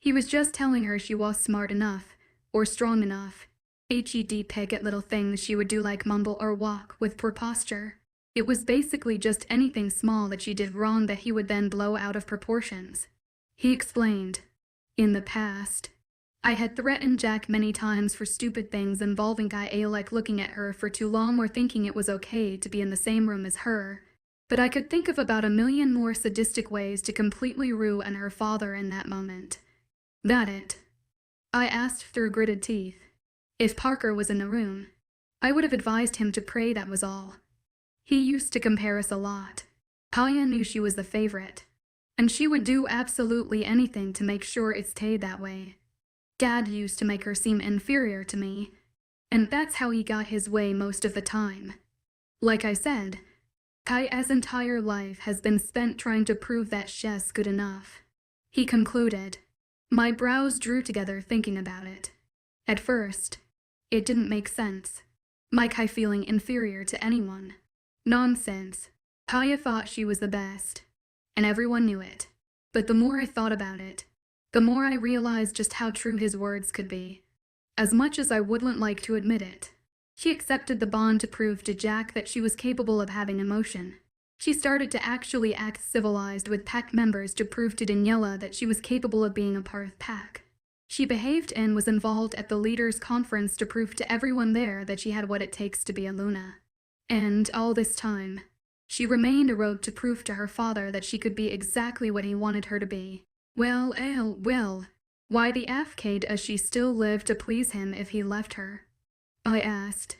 he was just telling her she was smart enough, or strong enough. He'd pick at little things she would do, like mumble or walk with poor posture. It was basically just anything small that she did wrong that he would then blow out of proportions. He explained. In the past, I had threatened Jack many times for stupid things involving Kai, like looking at her for too long or thinking it was okay to be in the same room as her. But I could think of about a million more sadistic ways to completely ruin her father in that moment. That it? I asked through gritted teeth. If Parker was in the room, I would have advised him to pray, that was all. He used to compare us a lot. Kaya knew she was the favorite, and she would do absolutely anything to make sure it stayed that way. Dad used to make her seem inferior to me, and that's how he got his way most of the time. Like I said, Kai's entire life has been spent trying to prove that she's good enough. He concluded. My brows drew together thinking about it. At first, it didn't make sense. My Kai feeling inferior to anyone. Nonsense. Kaya thought she was the best, and everyone knew it. But the more I thought about it, the more I realized just how true his words could be. As much as I wouldn't like to admit it, she accepted the bond to prove to Jack that she was capable of having emotion. She started to actually act civilized with pack members to prove to Daniela that she was capable of being a part of pack. She behaved and was involved at the leaders' conference to prove to everyone there that she had what it takes to be a Luna. And all this time, she remained a rogue to prove to her father that she could be exactly what he wanted her to be. Well, why the FK does she still live to please him if he left her? I asked,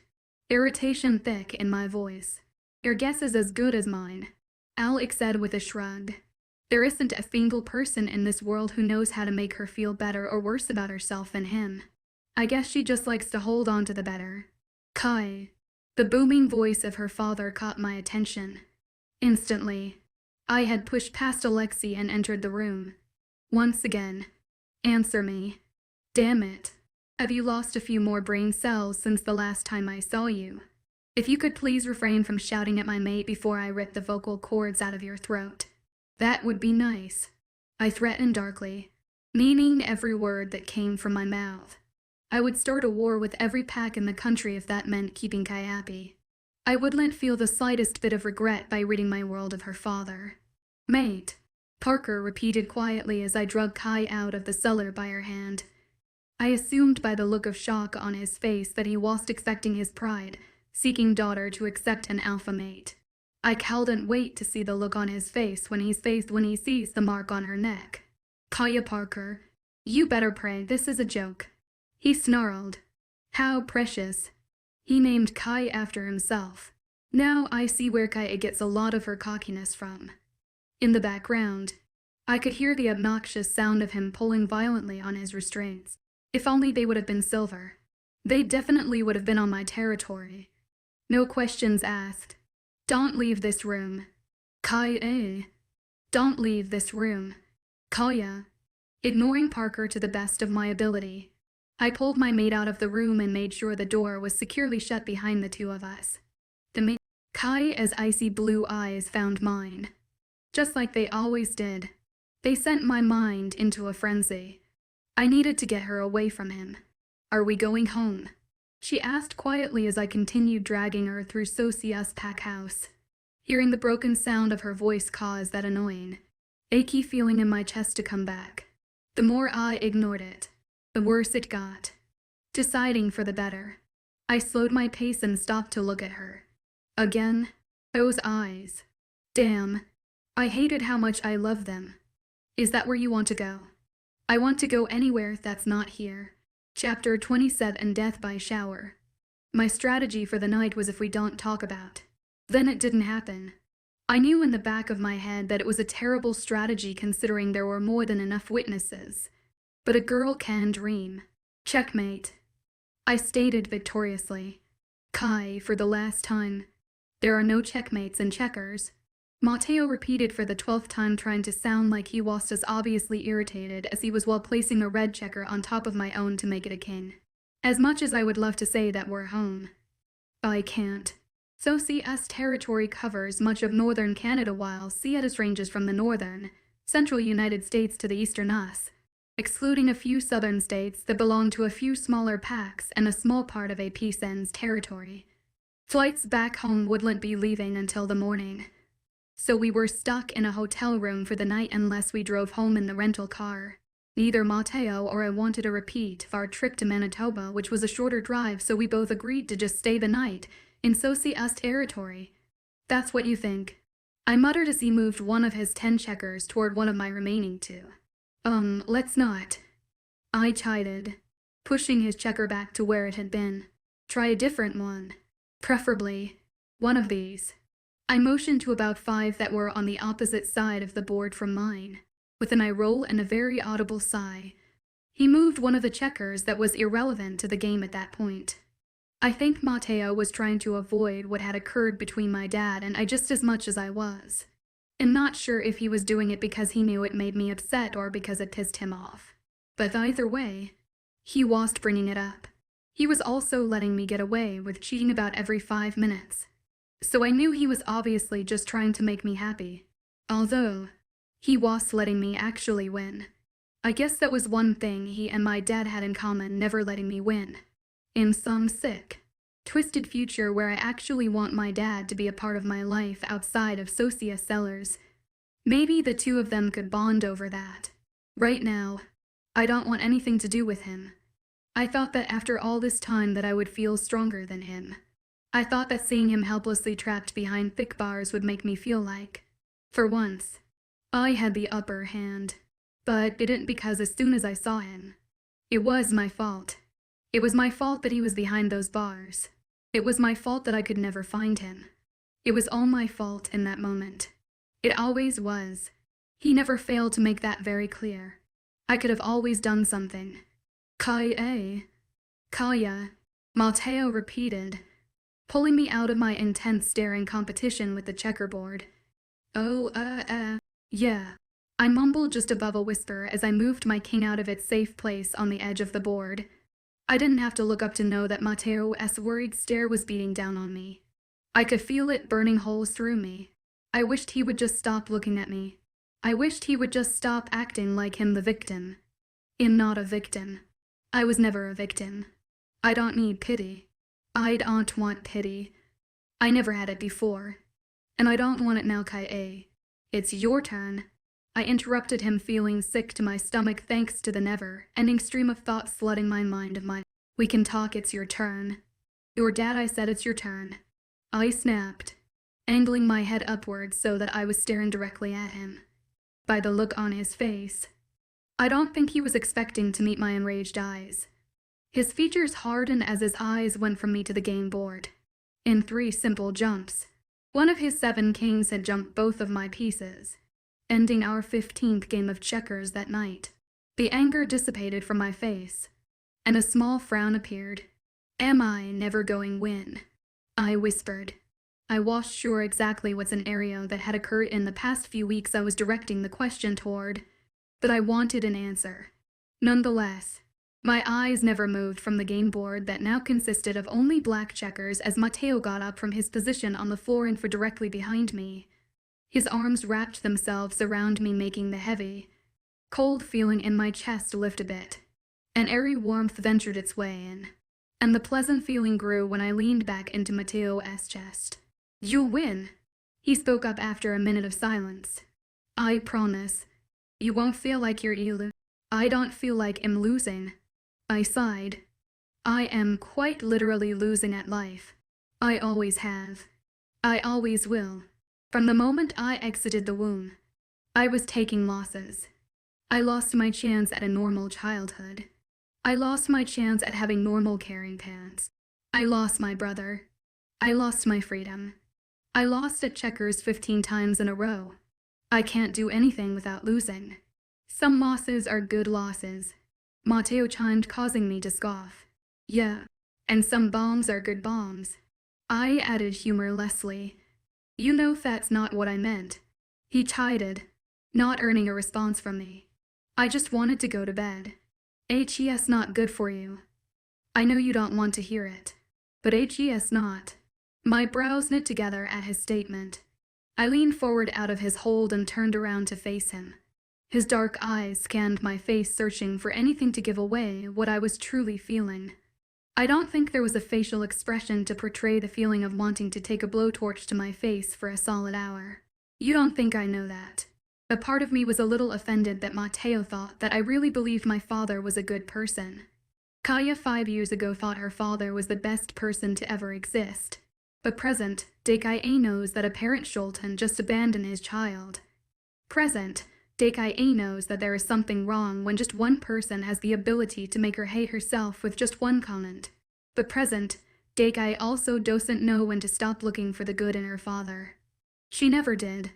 irritation thick in my voice. Your guess is as good as mine, Alex said with a shrug. There isn't a single person in this world who knows how to make her feel better or worse about herself than him. I guess she just likes to hold on to the better. Kai. The booming voice of her father caught my attention. Instantly, I had pushed past Alexei and entered the room. Once again, answer me. Damn it. Have you lost a few more brain cells since the last time I saw you? If you could please refrain from shouting at my mate before I rip the vocal cords out of your throat. That would be nice, I threatened darkly, meaning every word that came from my mouth. I would start a war with every pack in the country if that meant keeping Kai happy. I wouldn't feel the slightest bit of regret by ridding my world of her father. Mate, Parker repeated quietly as I drug Kai out of the cellar by her hand. I assumed by the look of shock on his face that he wasn't expecting his pride-seeking daughter to accept an alpha mate. I couldn't wait to see the look on his face when he sees the mark on her neck. Kaya Parker, you better pray this is a joke. He snarled. How precious. He named Kai after himself. Now I see where Kai gets a lot of her cockiness from. In the background, I could hear the obnoxious sound of him pulling violently on his restraints. If only they would have been silver. They definitely would have been on my territory. No questions asked. Don't leave this room. Kai. Don't leave this room. Kaya. Ignoring Parker to the best of my ability, I pulled my mate out of the room and made sure the door was securely shut behind the two of us. Kai's icy blue eyes found mine. Just like they always did. They sent my mind into a frenzy. I needed to get her away from him. Are we going home? She asked quietly as I continued dragging her through Sosia's pack house. Hearing the broken sound of her voice caused that annoying, achy feeling in my chest to come back. The more I ignored it, the worse it got. Deciding for the better, I slowed my pace and stopped to look at her. Again, those eyes. Damn, I hated how much I loved them. Is that where you want to go? I want to go anywhere that's not here. Chapter 27, Death by Shower. My strategy for the night was if we don't talk about. Then it didn't happen. I knew in the back of my head that it was a terrible strategy considering there were more than enough witnesses. But a girl can dream. Checkmate. I stated victoriously. Kai, for the last time. There are no checkmates in checkers. Matteo repeated for the 12th time, trying to sound like he was as obviously irritated as he was while placing a red checker on top of my own to make it a king. As much as I would love to say that we're home, I can't. So CS territory covers much of northern Canada while CS ranges from the northern, central United States to the eastern US, excluding a few southern states that belong to a few smaller packs and a small part of pain.丨territory. Flights back home wouldn't be leaving until the morning. So we were stuck in a hotel room for the night unless we drove home in the rental car. Neither Matteo or I wanted a repeat of our trip to Manitoba, which was a shorter drive, so we both agreed to just stay the night in CS territory. That's what you think. I muttered as he moved one of his 10 checkers toward one of my remaining 2. Let's not. I chided, pushing his checker back to where it had been. Try a different one. Preferably one of these. I motioned to about 5 that were on the opposite side of the board from mine. With an eye roll and a very audible sigh, he moved one of the checkers that was irrelevant to the game at that point. I think Matteo was trying to avoid what had occurred between my dad and I just as much as I was. And not sure if he was doing it because he knew it made me upset or because it pissed him off. But either way, he wasn't bringing it up. He was also letting me get away with cheating about every 5 minutes. So I knew he was obviously just trying to make me happy. Although, he was letting me actually win. I guess that was one thing he and my dad had in common, never letting me win. In some sick, twisted future where I actually want my dad to be a part of my life outside of Socia Cellars. Maybe the two of them could bond over that. Right now, I don't want anything to do with him. I thought that after all this time that I would feel stronger than him. I thought that seeing him helplessly trapped behind thick bars would make me feel like, for once, I had the upper hand. But it didn't, because as soon as I saw him, it was my fault. It was my fault that he was behind those bars. It was my fault that I could never find him. It was all my fault in that moment. It always was. He never failed to make that very clear. I could have always done something. Kaya, Matteo repeated, pulling me out of my intense staring competition with the checkerboard. Oh, yeah. I mumbled just above a whisper as I moved my king out of its safe place on the edge of the board. I didn't have to look up to know that Matteo's worried stare was beating down on me. I could feel it burning holes through me. I wished he would just stop looking at me. I wished he would just stop acting like him the victim. I'm not a victim. I was never a victim. I don't need pity. I don't want pity. I never had it before. And I don't want it now, Kaya. It's your turn. I interrupted him, feeling sick to my stomach thanks to the never-ending stream of thoughts flooding my mind. We can talk, it's your turn. Your dad, I said, it's your turn. I snapped, angling my head upwards so that I was staring directly at him. By the look on his face, I don't think he was expecting to meet my enraged eyes. His features hardened as his eyes went from me to the game board. In 3 simple jumps, one of his 7 kings had jumped both of my pieces, ending our 15th game of checkers that night. The anger dissipated from my face, and a small frown appeared. Am I never going win? I whispered. I was sure exactly what scenario that had occurred in the past few weeks I was directing the question toward, but I wanted an answer. Nonetheless, my eyes never moved from the game board that now consisted of only black checkers as Matteo got up from his position on the floor and for directly behind me. His arms wrapped themselves around me, making the heavy, cold feeling in my chest lift a bit. An airy warmth ventured its way in, and the pleasant feeling grew when I leaned back into Matteo's chest. You'll win, he spoke up after a minute of silence. I promise. You won't feel like you're losing. I don't feel like I'm losing. I sighed. I am quite literally losing at life. I always have. I always will. From the moment I exited the womb, I was taking losses. I lost my chance at a normal childhood. I lost my chance at having normal caring parents. I lost my brother. I lost my freedom. I lost at checkers 15 times in a row. I can't do anything without losing. Some losses are good losses, Matteo chimed, causing me to scoff. Yeah, and some bombs are good bombs. I added humorlessly. You know that's not what I meant. He chided, not earning a response from me. I just wanted to go to bed. HES not good for you. I know you don't want to hear it, but HES not. My brows knit together at his statement. I leaned forward out of his hold and turned around to face him. His dark eyes scanned my face, searching for anything to give away what I was truly feeling. I don't think there was a facial expression to portray the feeling of wanting to take a blowtorch to my face for a solid hour. You don't think I know that. A part of me was a little offended that Matteo thought that I really believed my father was a good person. Kaya 5 years ago thought her father was the best person to ever exist. But present, Kaya knows that a parent shouldn't just abandon his child. Present, Kaya knows that there is something wrong when just one person has the ability to make her hate herself with just one comment. But present, Kaya also doesn't know when to stop looking for the good in her father. She never did.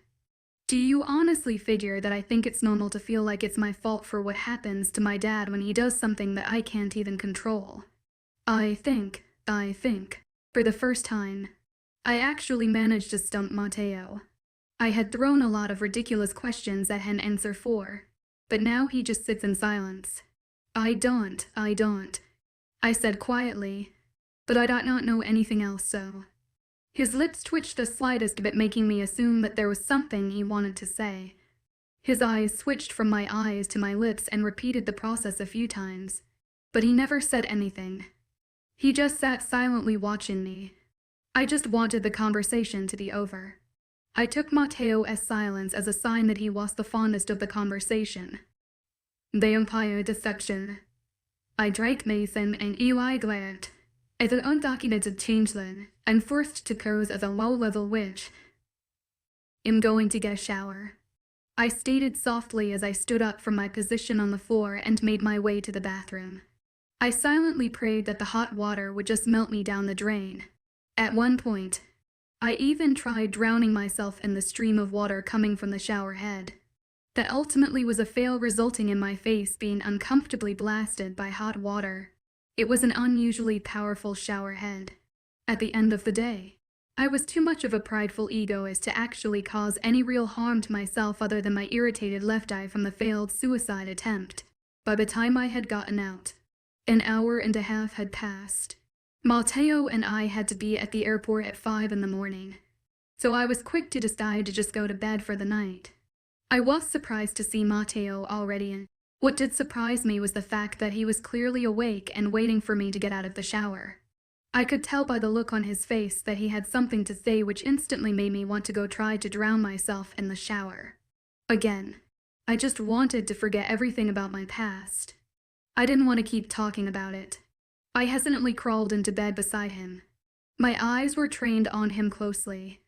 Do you honestly figure that I think it's normal to feel like it's my fault for what happens to my dad when he does something that I can't even control? I think, for the first time, I actually managed to stump Matteo. I had thrown a lot of ridiculous questions at an answer for, but now he just sits in silence. I don't, I said quietly, but I do not know anything else, so. His lips twitched the slightest bit, making me assume that there was something he wanted to say. His eyes switched from my eyes to my lips and repeated the process a few times, but he never said anything. He just sat silently watching me. I just wanted the conversation to be over. I took Matteo's silence as a sign that he was the fondest of the conversation. The Empire dissection. I drank Mason and Eli glared. As an undocumented changeling, I'm forced to pose as a low-level witch. I'm going to get a shower, I stated softly as I stood up from my position on the floor and made my way to the bathroom. I silently prayed that the hot water would just melt me down the drain. At one point, I even tried drowning myself in the stream of water coming from the shower head. That ultimately was a fail, resulting in my face being uncomfortably blasted by hot water. It was an unusually powerful shower head. At the end of the day, I was too much of a prideful egoist to actually cause any real harm to myself other than my irritated left eye from the failed suicide attempt. By the time I had gotten out, an hour and a half had passed. Matteo and I had to be at the airport at 5 in the morning, so I was quick to decide to just go to bed for the night. I was surprised to see Matteo already in. What did surprise me was the fact that he was clearly awake and waiting for me to get out of the shower. I could tell by the look on his face that he had something to say, which instantly made me want to go try to drown myself in the shower. Again, I just wanted to forget everything about my past. I didn't want to keep talking about it. I hesitantly crawled into bed beside him. My eyes were trained on him closely.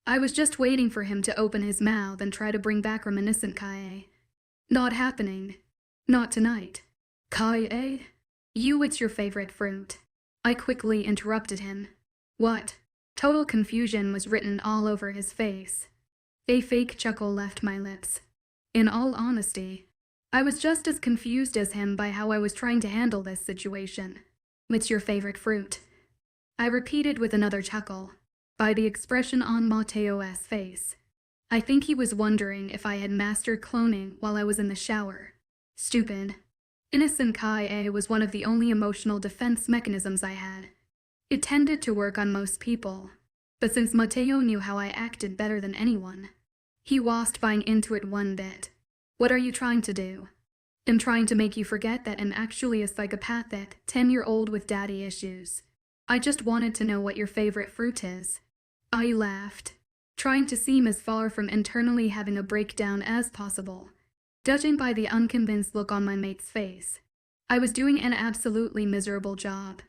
I was just waiting for him to open his mouth and try to bring back reminiscent Kaye. Not happening. Not tonight. Kaye? It's your favorite fruit. I quickly interrupted him. What? Total confusion was written all over his face. A fake chuckle left my lips. In all honesty, I was just as confused as him by how I was trying to handle this situation. What's your favorite fruit? I repeated with another chuckle. By the expression on Matteo's face, I think he was wondering if I had mastered cloning while I was in the shower. Stupid. Innocent Kaye was one of the only emotional defense mechanisms I had. It tended to work on most people, but since Matteo knew how I acted better than anyone, he wasn't buying into it one bit. What are you trying to do? I'm trying to make you forget that I'm actually a psychopathic 10-year-old with daddy issues. I just wanted to know what your favorite fruit is. I laughed, trying to seem as far from internally having a breakdown as possible. Judging by the unconvinced look on my mate's face, I was doing an absolutely miserable job.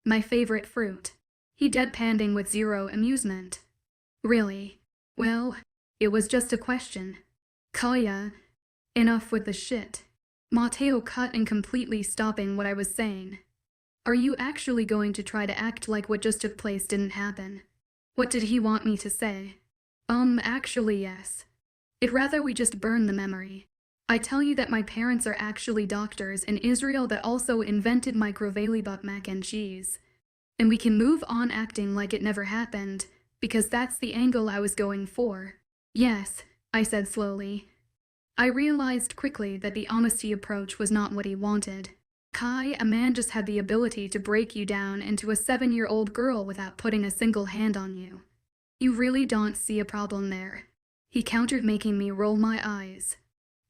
My favorite fruit. He deadpanned with zero amusement. Really? Well, it was just a question. Kaya, enough with the shit. Matteo cut in, completely stopping what I was saying. Are you actually going to try to act like what just took place didn't happen? What did he want me to say? Actually yes. I'd rather we just burn the memory. I tell you that my parents are actually doctors in Israel that also invented microwave mac and cheese. And we can move on acting like it never happened, because that's the angle I was going for. Yes, I said slowly. I realized quickly that the honesty approach was not what he wanted. Kai, a man just had the ability to break you down into a 7-year-old girl without putting a single hand on you. You really don't see a problem there. He countered, making me roll my eyes.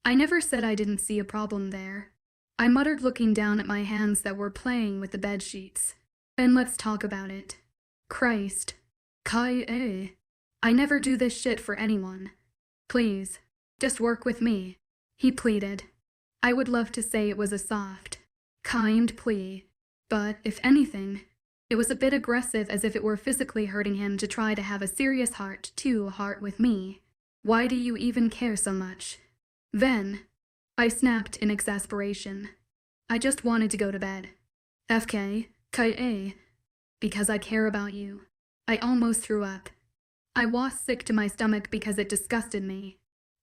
I never said I didn't see a problem there. I muttered, looking down at my hands that were playing with the bed sheets. Then let's talk about it. Christ. Kai, I never do this shit for anyone. Please, just work with me, he pleaded. I would love to say it was a soft, kind plea, but if anything, it was a bit aggressive, as if it were physically hurting him to try to have a serious heart-to-heart with me. Why do you even care so much? Then, I snapped in exasperation. I just wanted to go to bed. FK, Kaye, because I care about you. I almost threw up. I was sick to my stomach because it disgusted me.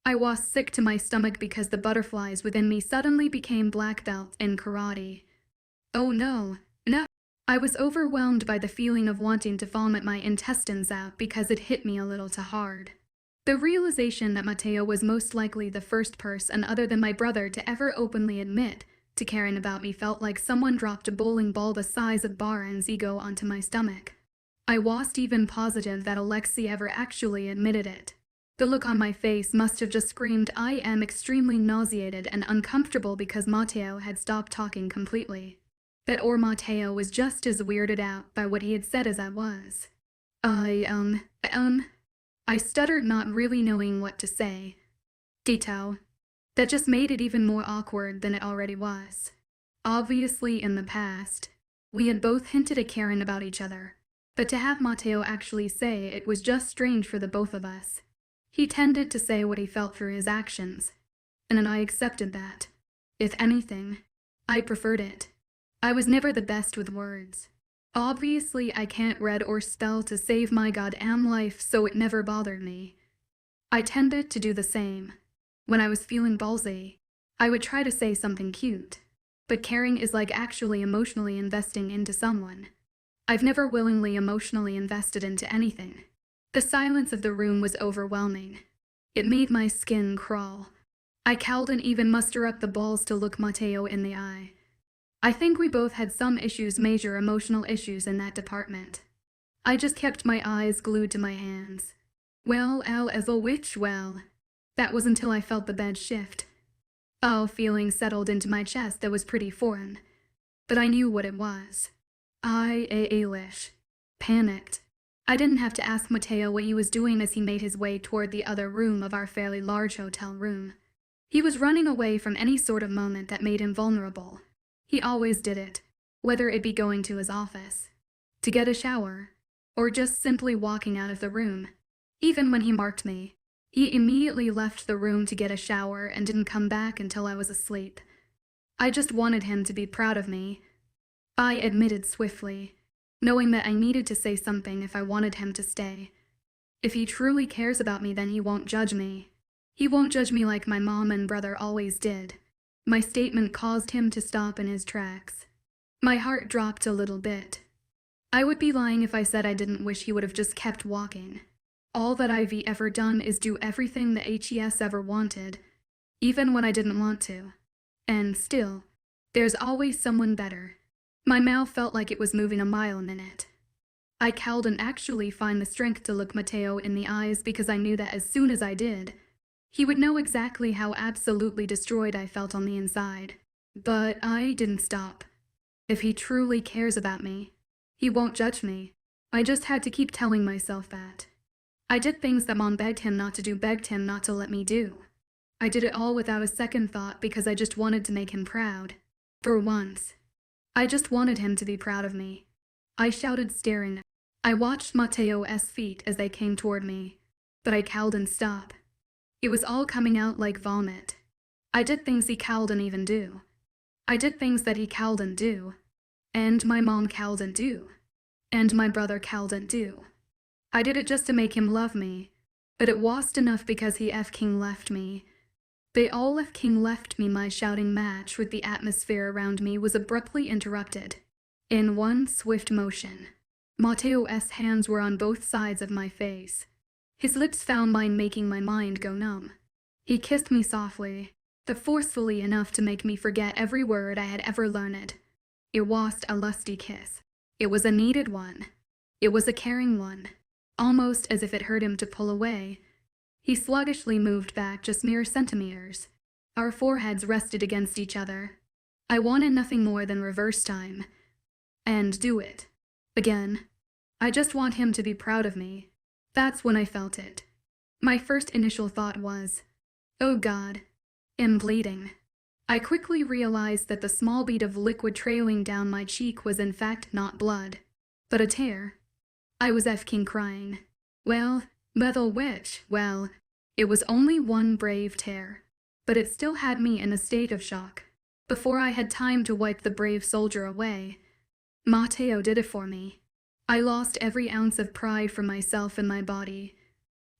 I was sick to my stomach because the butterflies within me suddenly became black belts in karate. Oh no, no. I was overwhelmed by the feeling of wanting to vomit my intestines out because it hit me a little too hard. The realization that Matteo was most likely the first person other than my brother to ever openly admit to caring about me felt like someone dropped a bowling ball the size of Baran's ego onto my stomach. I wasn't even positive that Alexei ever actually admitted it. The look on my face must have just screamed, I am extremely nauseated and uncomfortable, because Matteo had stopped talking completely. That or Matteo was just as weirded out by what he had said as I was. I stuttered, not really knowing what to say. Ditto. That just made it even more awkward than it already was. Obviously, in the past, We had both hinted at Karen about each other, but to have Matteo actually say it was just strange for the both of us. He tended to say what he felt through his actions, and I accepted that. If anything, I preferred it. I was never the best with words. Obviously, I can't read or spell to save my goddamn life, so it never bothered me. I tended to do the same. When I was feeling ballsy, I would try to say something cute. But caring is like actually emotionally investing into someone. I've never willingly emotionally invested into anything. The silence of the room was overwhelming. It made my skin crawl. I couldn't even muster up the balls to look Matteo in the eye. I think we both had some issues, major emotional issues in that department. I just kept my eyes glued to my hands. Well, as a witch, well. That was until I felt the bed shift. Feeling settled into my chest that was pretty foreign. But I knew what it was. Ailish. Panicked. I didn't have to ask Matteo what he was doing as he made his way toward the other room of our fairly large hotel room. He was running away from any sort of moment that made him vulnerable. He always did it, whether it be going to his office, to get a shower, or just simply walking out of the room. Even when he marked me, he immediately left the room to get a shower and didn't come back until I was asleep. I just wanted him to be proud of me. I admitted swiftly, knowing that I needed to say something if I wanted him to stay. If he truly cares about me, then he won't judge me. He won't judge me like my mom and brother always did. My statement caused him to stop in his tracks. My heart dropped a little bit. I would be lying if I said I didn't wish he would have just kept walking. All that I've ever done is do everything the HES ever wanted, even when I didn't want to. And still, there's always someone better. My mouth felt like it was moving a mile a minute. I couldn't actually find the strength to look Matteo in the eyes because I knew that as soon as I did, he would know exactly how absolutely destroyed I felt on the inside. But I didn't stop. If he truly cares about me, he won't judge me. I just had to keep telling myself that. I did things that Mom begged him not to do, begged him not to let me do. I did it all without a second thought because I just wanted to make him proud. For once. I just wanted him to be proud of me. I shouted, staring. I watched Matteo's feet as they came toward me, but I couldn't stop. It was all coming out like vomit. I did things he couldn't even do. I did things that he couldn't do. And my mom couldn't do. And my brother couldn't do. I did it just to make him love me, but it wasn't enough because he f***ing left me. They all f***ing left me. My shouting match with the atmosphere around me was abruptly interrupted. In one swift motion, Matteo's hands were on both sides of my face. His lips found mine, making my mind go numb. He kissed me softly, but forcefully enough to make me forget every word I had ever learned. It wasn't a lusty kiss. It was a needed one. It was a caring one, almost as if it hurt him to pull away. He sluggishly moved back just mere centimeters. Our foreheads rested against each other. I wanted nothing more than reverse time. And do it. Again. I just want him to be proud of me. That's when I felt it. My first initial thought was, oh God, I'm bleeding. I quickly realized that the small bead of liquid trailing down my cheek was in fact not blood, but a tear. I was f***ing crying. Well, Bethel Witch, well, it was only one brave tear, but it still had me in a state of shock. Before I had time to wipe the brave soldier away, Matteo did it for me. I lost every ounce of pride for myself and my body.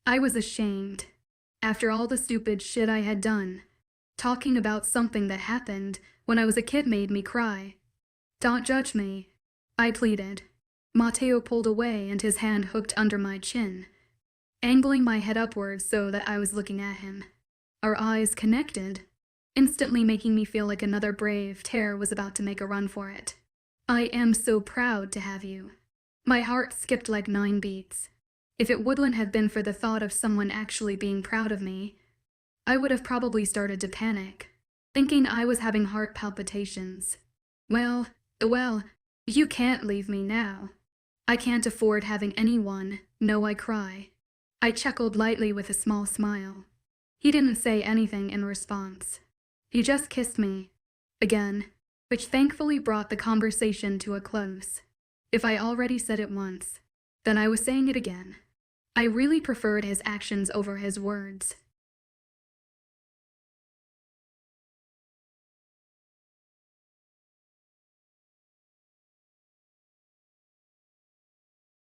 I was ashamed. After all the stupid shit I had done, talking about something that happened when I was a kid made me cry. Don't judge me, I pleaded. Matteo pulled away and his hand hooked under my chin, angling my head upwards so that I was looking at him. Our eyes connected, instantly making me feel like another brave tear was about to make a run for it. I am so proud to have you. My heart skipped like 9 beats. If it wouldn't have been for the thought of someone actually being proud of me, I would have probably started to panic, thinking I was having heart palpitations. Well, you can't leave me now. I can't afford having anyone know I cry. I chuckled lightly with a small smile. He didn't say anything in response. He just kissed me. Again. which thankfully brought the conversation to a close. If I already said it once, then I was saying it again. I really preferred his actions over his words.